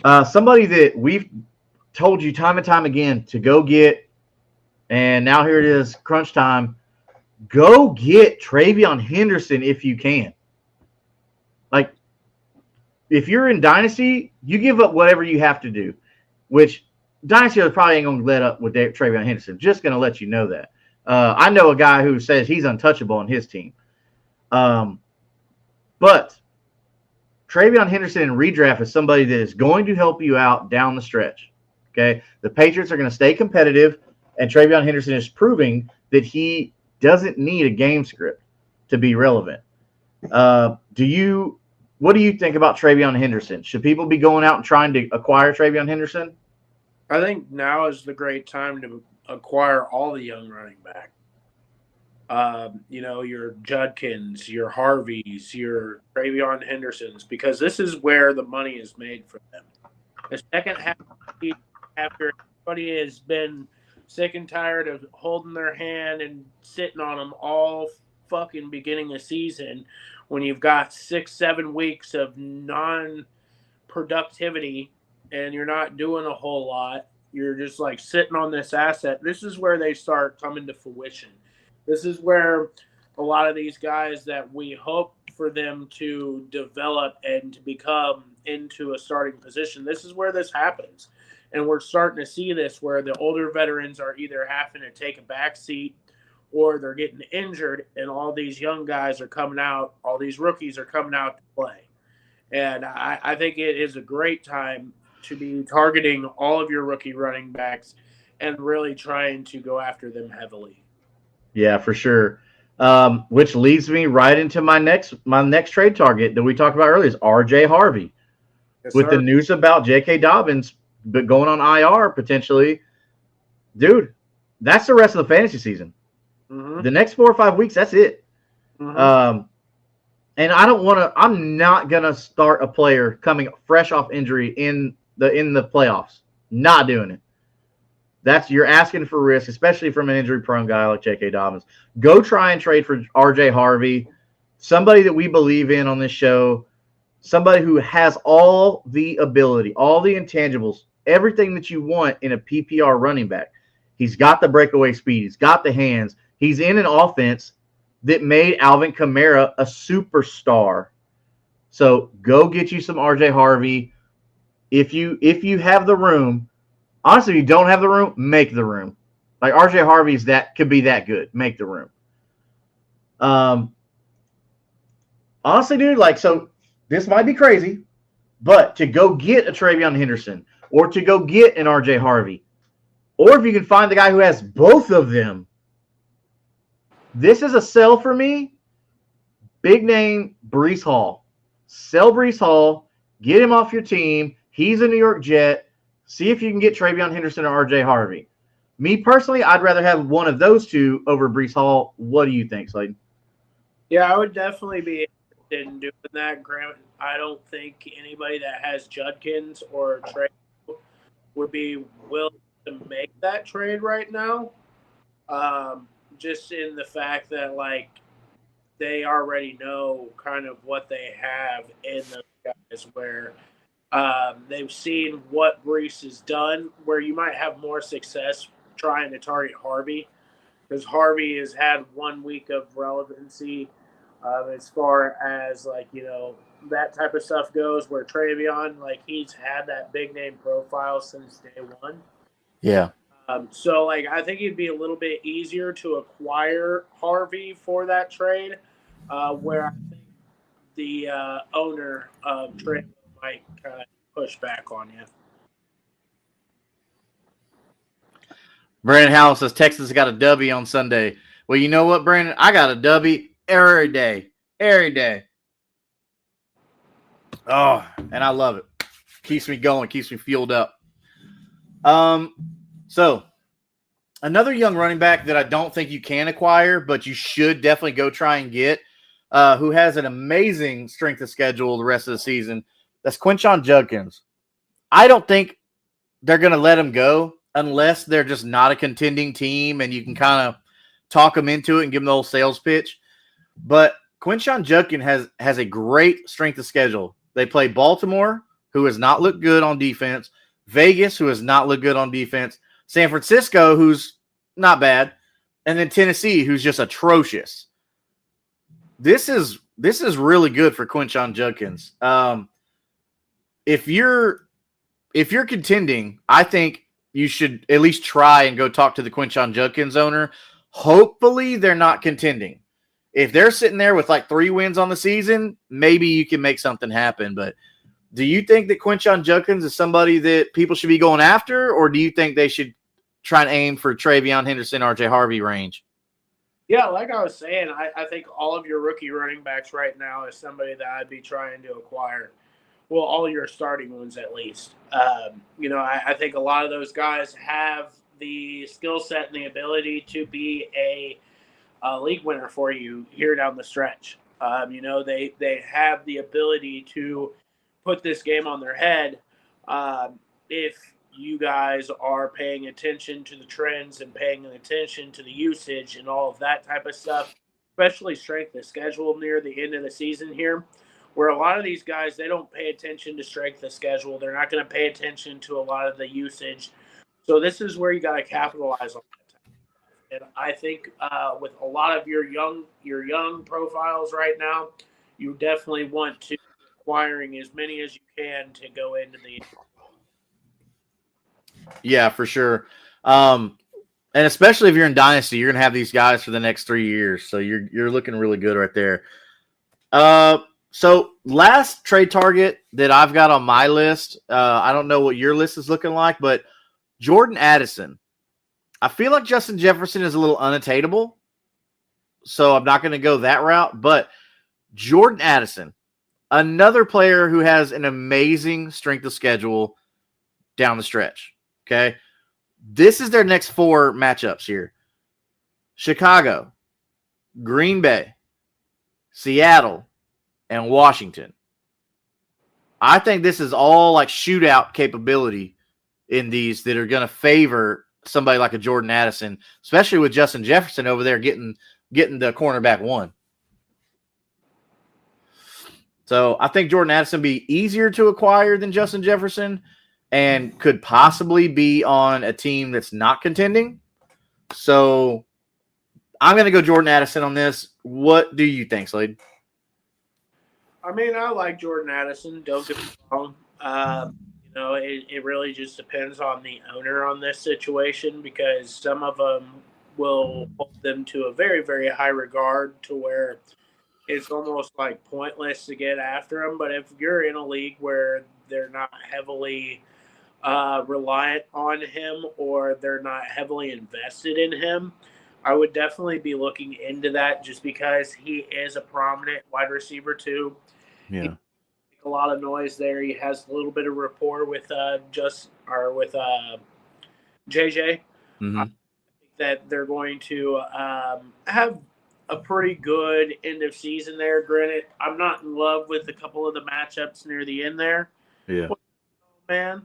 Somebody that we've told you time and time again to go get, and now here it is, crunch time. Go get Travion Henderson if you can. Like, if you're in Dynasty, you give up whatever you have to do, which Dynasty probably ain't going to let up with Travion Henderson. Just going to let you know that. I know a guy who says he's untouchable on his team. But Travion Henderson in redraft is somebody that is going to help you out down the stretch. Okay? The Patriots are going to stay competitive, and Travion Henderson is proving that he doesn't need a game script to be relevant. What do you think about Travion Henderson? Should people be going out and trying to acquire Travion Henderson? I think now is the great time to acquire all the young running back. Your Judkins, your Harveys, your Travion Hendersons, because this is where the money is made for them. The second half, after everybody has been sick and tired of holding their hand and sitting on them all fucking beginning of season, when you've got 6-7 weeks of non-productivity and you're not doing a whole lot, you're just like sitting on this asset. This is where they start coming to fruition. This is where a lot of these guys that we hope for them to develop and to become into a starting position, this is where this happens. And we're starting to see this where the older veterans are either having to take a back seat or they're getting injured, and all these young guys are coming out, all these rookies are coming out to play. And I think it is a great time to be targeting all of your rookie running backs and really trying to go after them heavily. Yeah, for sure. Which leads me right into my next trade target that we talked about earlier is RJ Harvey. Yes, with the news about J.K. Dobbins going on IR potentially, dude, that's the rest of the fantasy season. Mm-hmm. The next 4 or 5 weeks, that's it. Mm-hmm. And I'm not going to start a player coming fresh off injury in the playoffs. Not doing it. You're asking for risk, especially from an injury-prone guy like J.K. Dobbins. Go try and trade for R.J. Harvey, somebody that we believe in on this show, somebody who has all the ability, all the intangibles, everything that you want in a PPR running back. He's got the breakaway speed. He's got the hands. He's in an offense that made Alvin Kamara a superstar. So go get you some R.J. Harvey. If you have the room, honestly, if you don't have the room, make the room. Like R.J. Harvey's could be that good. Make the room. Honestly, dude, so this might be crazy, but to go get a Travion Henderson or to go get an R.J. Harvey, or if you can find the guy who has both of them, this is a sell for me. Big name Breece Hall. Sell Breece Hall. Get him off your team. He's a New York Jet. See if you can get Travion Henderson or R.J. Harvey. Me personally, I'd rather have one of those two over Breece Hall. What do you think, Slayton? Yeah, I would definitely be interested in doing that. Grant, I don't think anybody that has Judkins or Trey would be willing to make that trade right now. Just in the fact that like they already know kind of what they have in those guys, where they've seen what Brees has done, where you might have more success trying to target Harvey because Harvey has had 1 week of relevancy as far as like that type of stuff goes. Where Travion, like he's had that big name profile since day one. Yeah. So like I think it'd be a little bit easier to acquire Harvey for that trade, where I think the owner of Travion might kind of push back on you. Brandon Howell says Texas got a W on Sunday. Well, you know what, Brandon? I got a W every day. Every day. Oh, and I love it. Keeps me going, keeps me fueled up. So another young running back that I don't think you can acquire, but you should definitely go try and get, who has an amazing strength of schedule the rest of the season. That's Quinshon Judkins. I don't think they're going to let him go unless they're just not a contending team and you can kind of talk them into it and give them the whole sales pitch. But Quinshon Judkins has a great strength of schedule. They play Baltimore, who has not looked good on defense, Vegas, who has not looked good on defense, San Francisco, who's not bad, and then Tennessee, who's just atrocious. This is really good for Quinshon Judkins. If you're contending, I think you should at least try and go talk to the Quinshon Judkins owner. Hopefully, they're not contending. If they're sitting there with like 3 wins on the season, maybe you can make something happen. But do you think that Quinshon Judkins is somebody that people should be going after, or do you think they should try and aim for Travion Henderson, RJ Harvey range? Yeah, like I was saying, I think all of your rookie running backs right now is somebody that I'd be trying to acquire. Well, all your starting ones at least. I think a lot of those guys have the skill set and the ability to be a league winner for you here down the stretch. They have the ability to put this game on their head if you guys are paying attention to the trends and paying attention to the usage and all of that type of stuff, especially strength of schedule near the end of the season here, where a lot of these guys, they don't pay attention to strength of schedule. They're not going to pay attention to a lot of the usage. So this is where you got to capitalize on that. And I think with a lot of your young profiles right now, you definitely want to be acquiring as many as you can to go into the. Yeah, for sure. And especially if you're in Dynasty, you're gonna have these guys for the next 3 years. So you're looking really good right there. So last trade target that I've got on my list, I don't know what your list is looking like, but Jordan Addison. I feel like Justin Jefferson is a little unattainable, so I'm not going to go that route. But Jordan Addison, another player who has an amazing strength of schedule down the stretch. Okay. This is their next 4 matchups here. Chicago, Green Bay, Seattle, and Washington. I think this is all like shootout capability in these that are going to favor somebody like a Jordan Addison, especially with Justin Jefferson over there getting the cornerback 1. So I think Jordan Addison be easier to acquire than Justin Jefferson and could possibly be on a team that's not contending. So I'm going to go Jordan Addison on this. What do you think, Slade? I mean, I like Jordan Addison. Don't get me wrong. It really just depends on the owner on this situation because some of them will hold them to a very, very high regard to where it's almost like pointless to get after them. But if you're in a league where they're not heavily reliant on him or they're not heavily invested in him, I would definitely be looking into that just because he is a prominent wide receiver too. Yeah. He a lot of noise there. He has a little bit of rapport with JJ. Mm-hmm. I think that they're going to have a pretty good end of season there. Granted, I'm not in love with a couple of the matchups near the end there. Yeah. Man,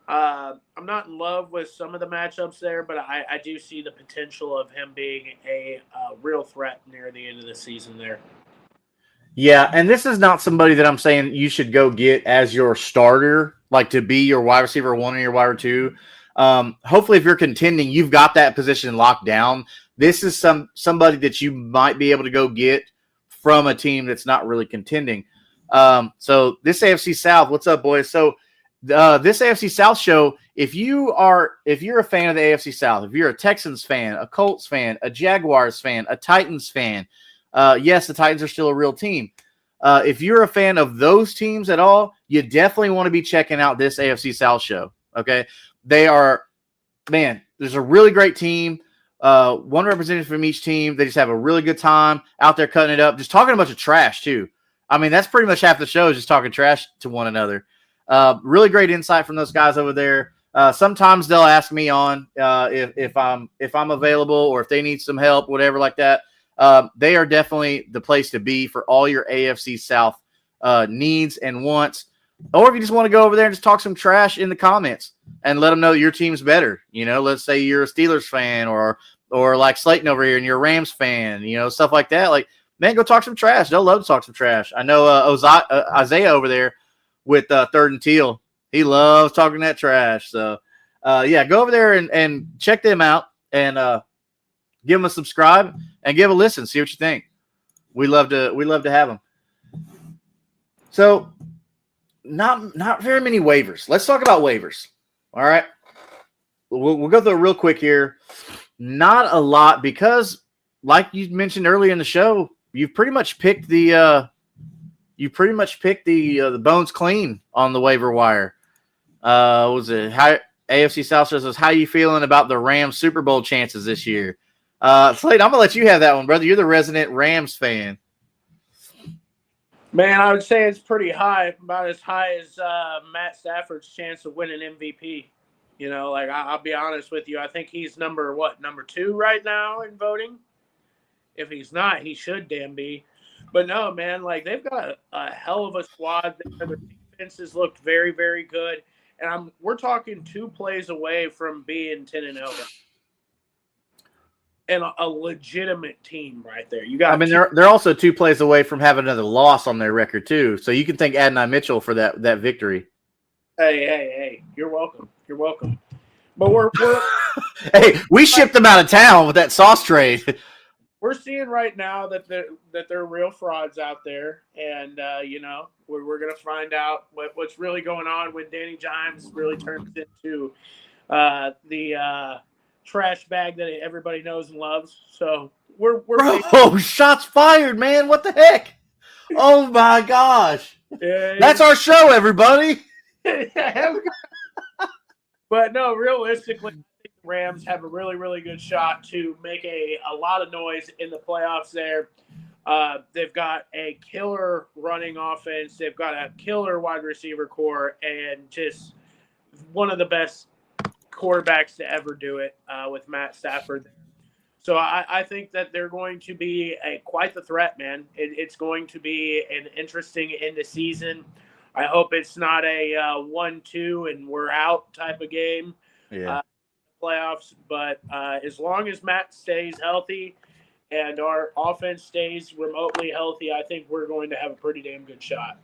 I'm not in love with some of the matchups there, but I do see the potential of him being a real threat near the end of the season there. Yeah, and this is not somebody that I'm saying you should go get as your starter, like to be your wide receiver 1 or your wide receiver 2. Hopefully, if you're contending, you've got that position locked down. This is somebody that you might be able to go get from a team that's not really contending. So this AFC South, what's up, boys? So this AFC South show, if you're a fan of the AFC South, if you're a Texans fan, a Colts fan, a Jaguars fan, a Titans fan, yes, the Titans are still a real team. If you're a fan of those teams at all, you definitely want to be checking out this AFC South show. Okay, there's a really great team. One representative from each team. They just have a really good time out there cutting it up, just talking a bunch of trash too. I mean, that's pretty much half the show is just talking trash to one another. Really great insight from those guys over there. Sometimes they'll ask me on if I'm available or if they need some help, whatever like that. They are definitely the place to be for all your AFC South needs and wants. Or if you just want to go over there and just talk some trash in the comments and let them know your team's better. You know, let's say you're a Steelers fan or like Slayton over here and you're a Rams fan, you know, stuff like that. Like, man, go talk some trash. They'll love to talk some trash. I know Isaiah over there with Third and Teal. He loves talking that trash. So, yeah, go over there and check them out and give them a subscribe and give a listen. See what you think. We love to have them. So, not very many waivers. Let's talk about waivers. All right, we'll go through it real quick here. Not a lot because, like you mentioned earlier in the show, you've pretty much picked the bones clean on the waiver wire. Was it AFC South says, how you feeling about the Rams Super Bowl chances this year? Slade, I'm gonna let you have that one, brother. You're the resident Rams fan. Man, I would say it's pretty high, about as high as Matt Stafford's chance of winning MVP. You know, like I'll be honest with you, I think he's number 2 right now in voting. If he's not, he should damn be. But no, man, like they've got a hell of a squad. Their defenses looked very, very good, and we're talking 2 plays away from being 10-0. And a legitimate team right there. You got. I mean, they're also 2 plays away from having another loss on their record too. So you can thank Adonai Mitchell for that victory. Hey! You're welcome. But we're hey, we shipped them out of town with that sauce trade. We're seeing right now that they're real frauds out there, and you know we're gonna find out what's really going on when Danny Dimes really turns into the trash bag that everybody knows and loves. So we're Bro, shots fired, man. What the heck? Oh my gosh. Yeah, that's our show, everybody. But no, realistically, I think the Rams have a really, really good shot to make a lot of noise in the playoffs there. They've got a killer running offense. They've got a killer wide receiver core and just one of the best quarterbacks to ever do it with Matt Stafford. So I think that they're going to be quite the threat, man. It's going to be an interesting end of season. I hope it's not a 1-2 and we're out type of game. Yeah. Playoffs, but as long as Matt stays healthy and our offense stays remotely healthy, I think we're going to have a pretty damn good shot.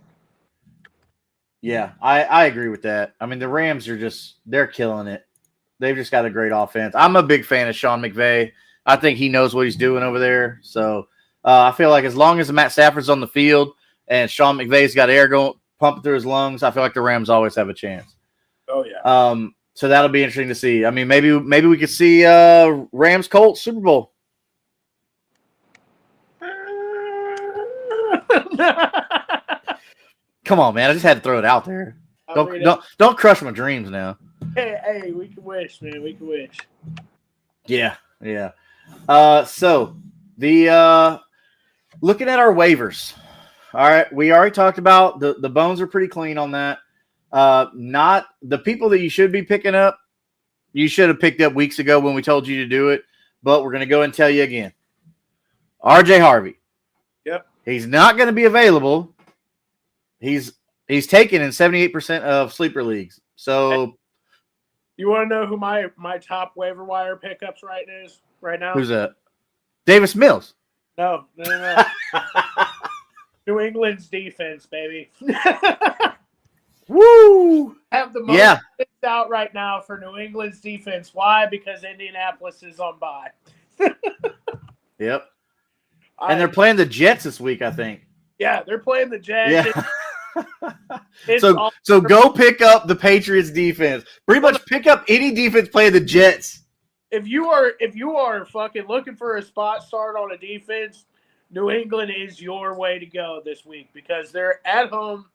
Yeah, I agree with that. I mean, the Rams they're killing it. They've just got a great offense. I'm a big fan of Sean McVay. I think he knows what he's doing over there. So I feel like as long as Matt Stafford's on the field and Sean McVay's got air going pumping through his lungs, I feel like the Rams always have a chance. Oh yeah. So that'll be interesting to see. I mean, maybe we could see Rams Colts Super Bowl. Come on, man! I just had to throw it out there. Don't crush my dreams now. Hey, we can wish, man. We can wish. Yeah. So the looking at our waivers. All right, we already talked about the bones are pretty clean on that. Not the people that you should be picking up. You should have picked up weeks ago when we told you to do it, but we're going to go and tell you again. RJ Harvey. Yep. He's not going to be available. He's taken in 78% of sleeper leagues. So you want to know who my top waiver wire pickups right now? Who's that? Davis Mills. No. New England's defense, baby. Woo! Have the most out right now for New England's defense. Why? Because Indianapolis is on bye. Yep. And they're playing the Jets this week, I think. Yeah, they're playing the Jets. Yeah. So go pick up the Patriots defense. Pretty much pick up any defense playing the Jets. If you are fucking looking for a spot start on a defense, New England is your way to go this week because they're at home.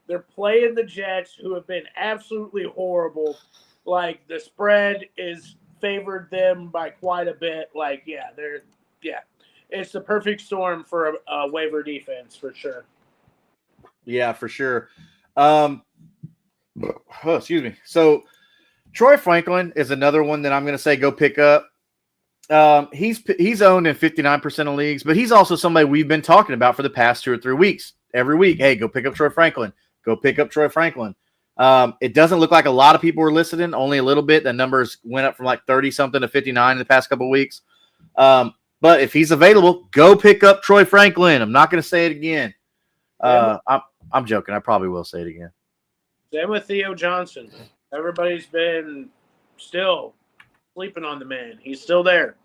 They're playing the Jets, who have been absolutely horrible. Like, the spread is favored them by quite a bit. Like, it's the perfect storm for a waiver defense for sure. Yeah, for sure. Excuse me. So Troy Franklin is another one that I'm going to say go pick up. He's owned in 59% of leagues, but he's also somebody we've been talking about for the past 2 or 3 weeks. Every week, hey, go pick up Troy Franklin. Go pick up Troy Franklin. It doesn't look like a lot of people were listening, only a little bit. The numbers went up from like 30-something to 59 in the past couple of weeks. But if he's available, go pick up Troy Franklin. I'm not going to say it again. I'm joking. I probably will say it again. Same with Theo Johnson. Everybody's been still sleeping on the man. He's still there.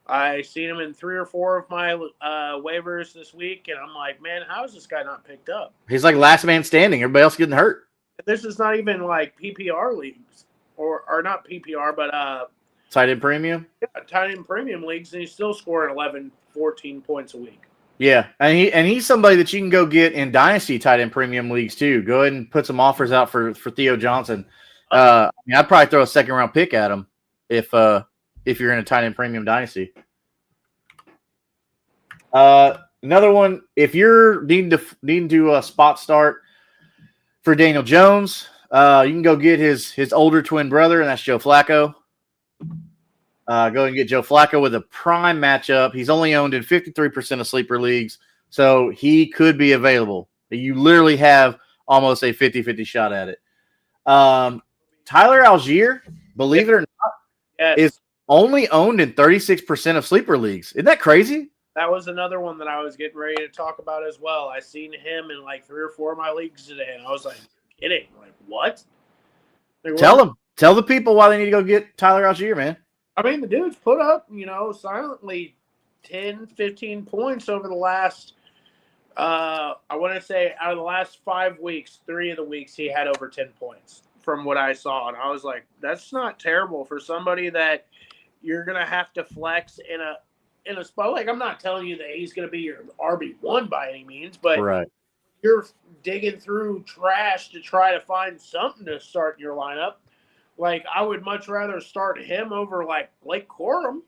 I seen him in 3 or 4 of my waivers this week, and I'm like, man, how is this guy not picked up? He's like last man standing. Everybody else getting hurt. This is not even like PPR leagues, or not PPR, but tight end premium. Yeah, tight end premium leagues, and he's still scoring 11, 14 points a week. Yeah, and he's somebody that you can go get in Dynasty tight end premium leagues too. Go ahead and put some offers out for Theo Johnson. I'd probably throw a 2nd round pick at him if you're in a tight end premium Dynasty. Another one, if you're needing to spot start for Daniel Jones, you can go get his older twin brother, and that's Joe Flacco. Go and get Joe Flacco with a prime matchup. He's only owned in 53% of sleeper leagues, so he could be available. You literally have almost a 50-50 shot at it. Tyler Algier, believe it or not, is only owned in 36% of sleeper leagues. Isn't that crazy? That was another one that I was getting ready to talk about as well. I seen him in like 3 or 4 of my leagues today, and I was like, kidding. Like, what? Tell the people why they need to go get Tyler Algier, man. I mean, the dude's put up, silently 10, 15 points over the last, I want to say out of the last 5 weeks, 3 of the weeks he had over 10 points from what I saw. And I was like, that's not terrible for somebody that you're going to have to flex in a spot. Like, I'm not telling you that he's going to be your RB1 by any means, but you're digging through trash to try to find something to start in your lineup. Like, I would much rather start him over, like, Blake Corum.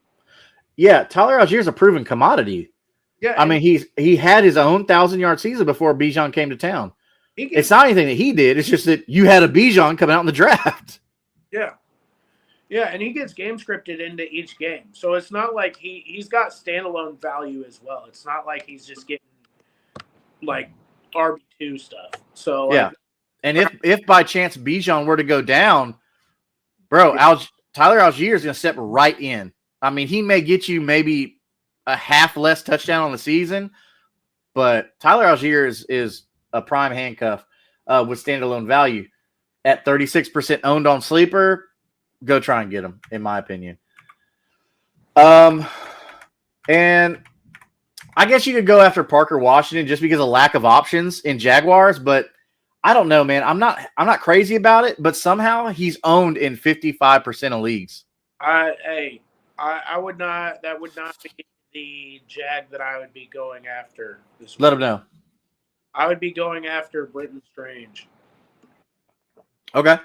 Yeah, Tyler Algier's a proven commodity. Yeah, I mean, he had his own 1,000-yard season before Bijan came to town. It's not anything that he did. It's just that you had a Bijan coming out in the draft. Yeah. Yeah, and he gets game scripted into each game. So it's not like he's got standalone value as well. It's not like he's just getting, like, RB2 stuff. So, yeah. And if by chance Bijan were to go down, bro, Tyler Algier is going to step right in. I mean, he may get you maybe a half less touchdown on the season, but Tyler Algier is a prime handcuff with standalone value. At 36% owned on sleeper, go try and get him, in my opinion. And I guess you could go after Parker Washington just because of lack of options in Jaguars, but I don't know, man. I'm not crazy about it, but somehow he's owned in 55% of leagues. I would not. That would not be the Jag that I would be going after this week. Let him know. I would be going after Britton Strange. Okay.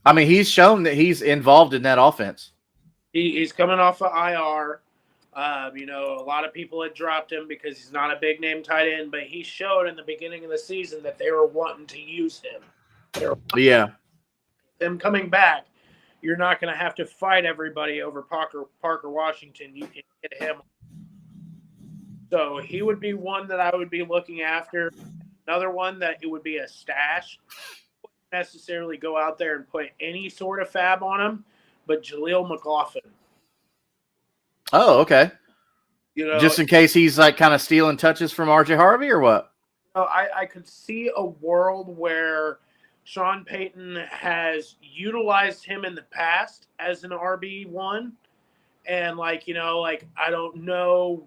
I mean, he's shown that he's involved in that offense. He's coming off of IR. A lot of people had dropped him because he's not a big name tight end, but he showed in the beginning of the season that they were wanting to use him. Yeah. Him coming back, you're not going to have to fight everybody over Parker Washington. You can get him. So he would be one that I would be looking after. Another one that it would be a stash. Wouldn't necessarily go out there and put any sort of fab on him, but Jaleel McLaughlin. Oh, okay. Just in case he's like kind of stealing touches from RJ Harvey or what? I could see a world where Sean Payton has utilized him in the past as an RB1. And I don't know,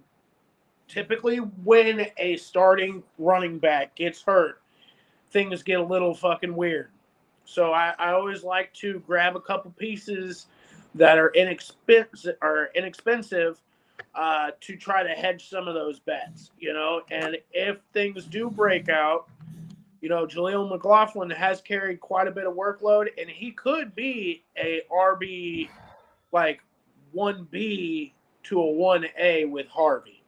typically when a starting running back gets hurt, things get a little fucking weird. So I always like to grab a couple pieces that are inexpensive to try to hedge some of those bets, and if things do break out, Jaleel McLaughlin has carried quite a bit of workload, and he could be a RB 1B to a 1A with Harvey,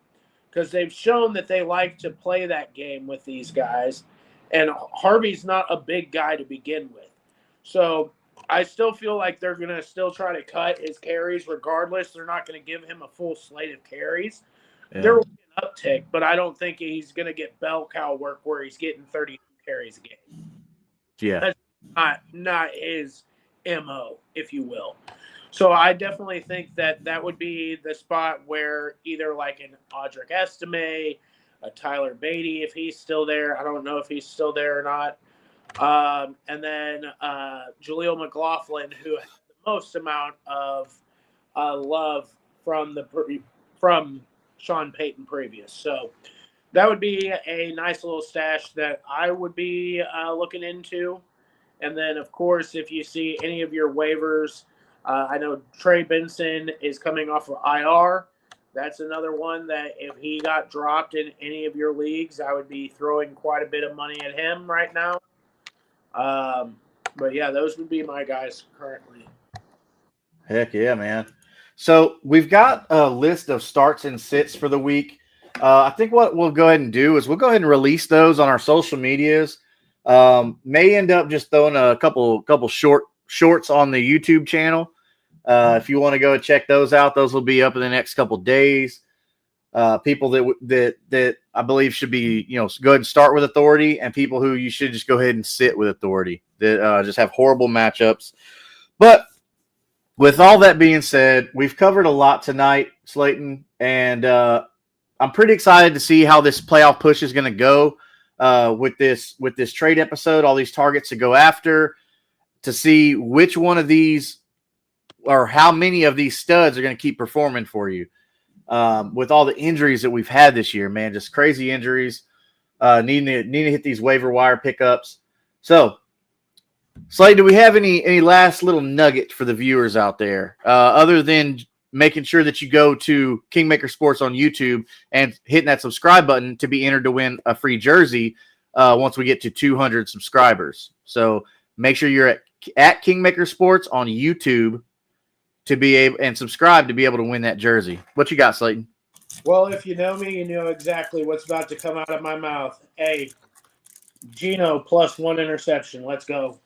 because they've shown that they like to play that game with these guys, and Harvey's not a big guy to begin with. So I still feel like they're going to still try to cut his carries regardless. They're not going to give him a full slate of carries. Yeah. There will be an uptick, but I don't think he's going to get bell cow work where he's getting 30 carries a game. Yeah. That's not his MO, if you will. So I definitely think that would be the spot where either like an Audric Estime, a Tyler Beatty, if he's still there. I don't know if he's still there or not. And then Jaleel McLaughlin, who has the most amount of love from Sean Payton previous. So that would be a nice little stash that I would be looking into. And then, of course, if you see any of your waivers, I know Trey Benson is coming off of IR. That's another one that if he got dropped in any of your leagues, I would be throwing quite a bit of money at him right now. But yeah, those would be my guys currently. Heck yeah, man. So we've got a list of starts and sits for the week. I think what we'll go ahead and do is we'll go ahead and release those on our social medias. May end up just throwing a couple shorts on the YouTube channel. If you want to go check those out, those will be up in the next couple days. People that I believe should be, go ahead and start with authority, and people who you should just go ahead and sit with authority that just have horrible matchups. But with all that being said, we've covered a lot tonight, Slayton, and I'm pretty excited to see how this playoff push is going to go with this trade episode, all these targets to go after, to see which one of these or how many of these studs are going to keep performing for you. With all the injuries that we've had this year, man, just crazy injuries, needing to hit these waiver wire pickups. So, Slade, do we have any last little nugget for the viewers out there, other than making sure that you go to Kingmaker Sports on YouTube and hitting that subscribe button to be entered to win a free jersey once we get to 200 subscribers? So make sure you're at Kingmaker Sports on YouTube to be able and subscribe to be able to win that jersey. What you got, Slayton? Well, if you know me, you know exactly what's about to come out of my mouth. Hey, Geno plus 1 interception. Let's go.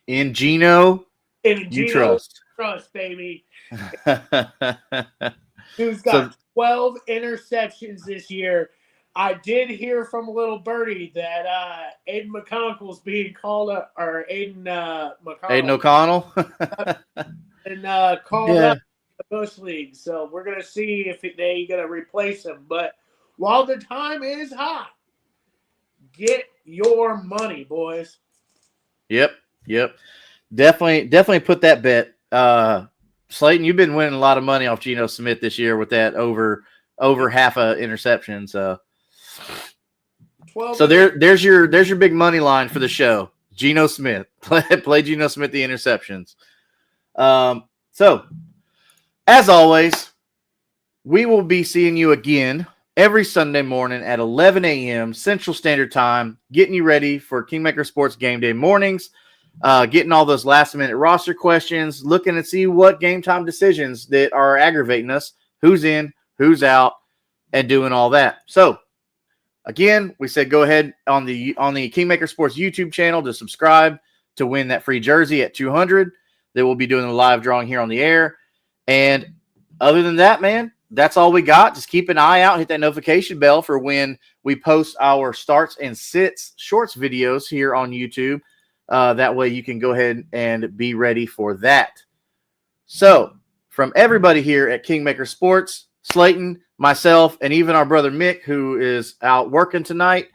In Geno, you trust, baby. Who's got 12 interceptions this year. I did hear from a little birdie that Aiden McConnell's being called up, or Aiden O'Connell. and called up the Bush League. So we're going to see if they're going to replace him. But while the time is hot, get your money, boys. Yep. Definitely put that bet. Slayton, you've been winning a lot of money off Geno Smith this year with that over half a interception. So there's your big money line for the show. Geno Smith. Play Geno Smith the interceptions. So as always, we will be seeing you again every Sunday morning at 11 a.m. Central Standard Time, getting you ready for Kingmaker Sports Game Day mornings, getting all those last-minute roster questions, looking to see what game-time decisions that are aggravating us, who's in, who's out, and doing all that. So, again, we said go ahead on the Kingmaker Sports YouTube channel to subscribe to win that free jersey at 200. That we'll be doing a live drawing here on the air. And other than that, man, that's all we got. Just keep an eye out. Hit that notification bell for when we post our starts and sits shorts videos here on YouTube. That way you can go ahead and be ready for that. So from everybody here at Kingmaker Sports, Slayton, myself, and even our brother Mick, who is out working tonight,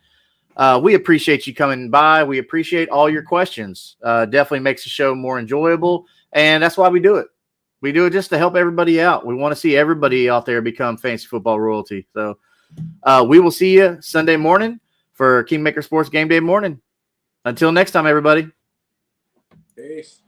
we appreciate you coming by. We appreciate all your questions. Definitely makes the show more enjoyable, and that's why we do it. We do it just to help everybody out. We want to see everybody out there become fantasy football royalty. So we will see you Sunday morning for Kingmaker Sports Game Day morning. Until next time, everybody. Peace.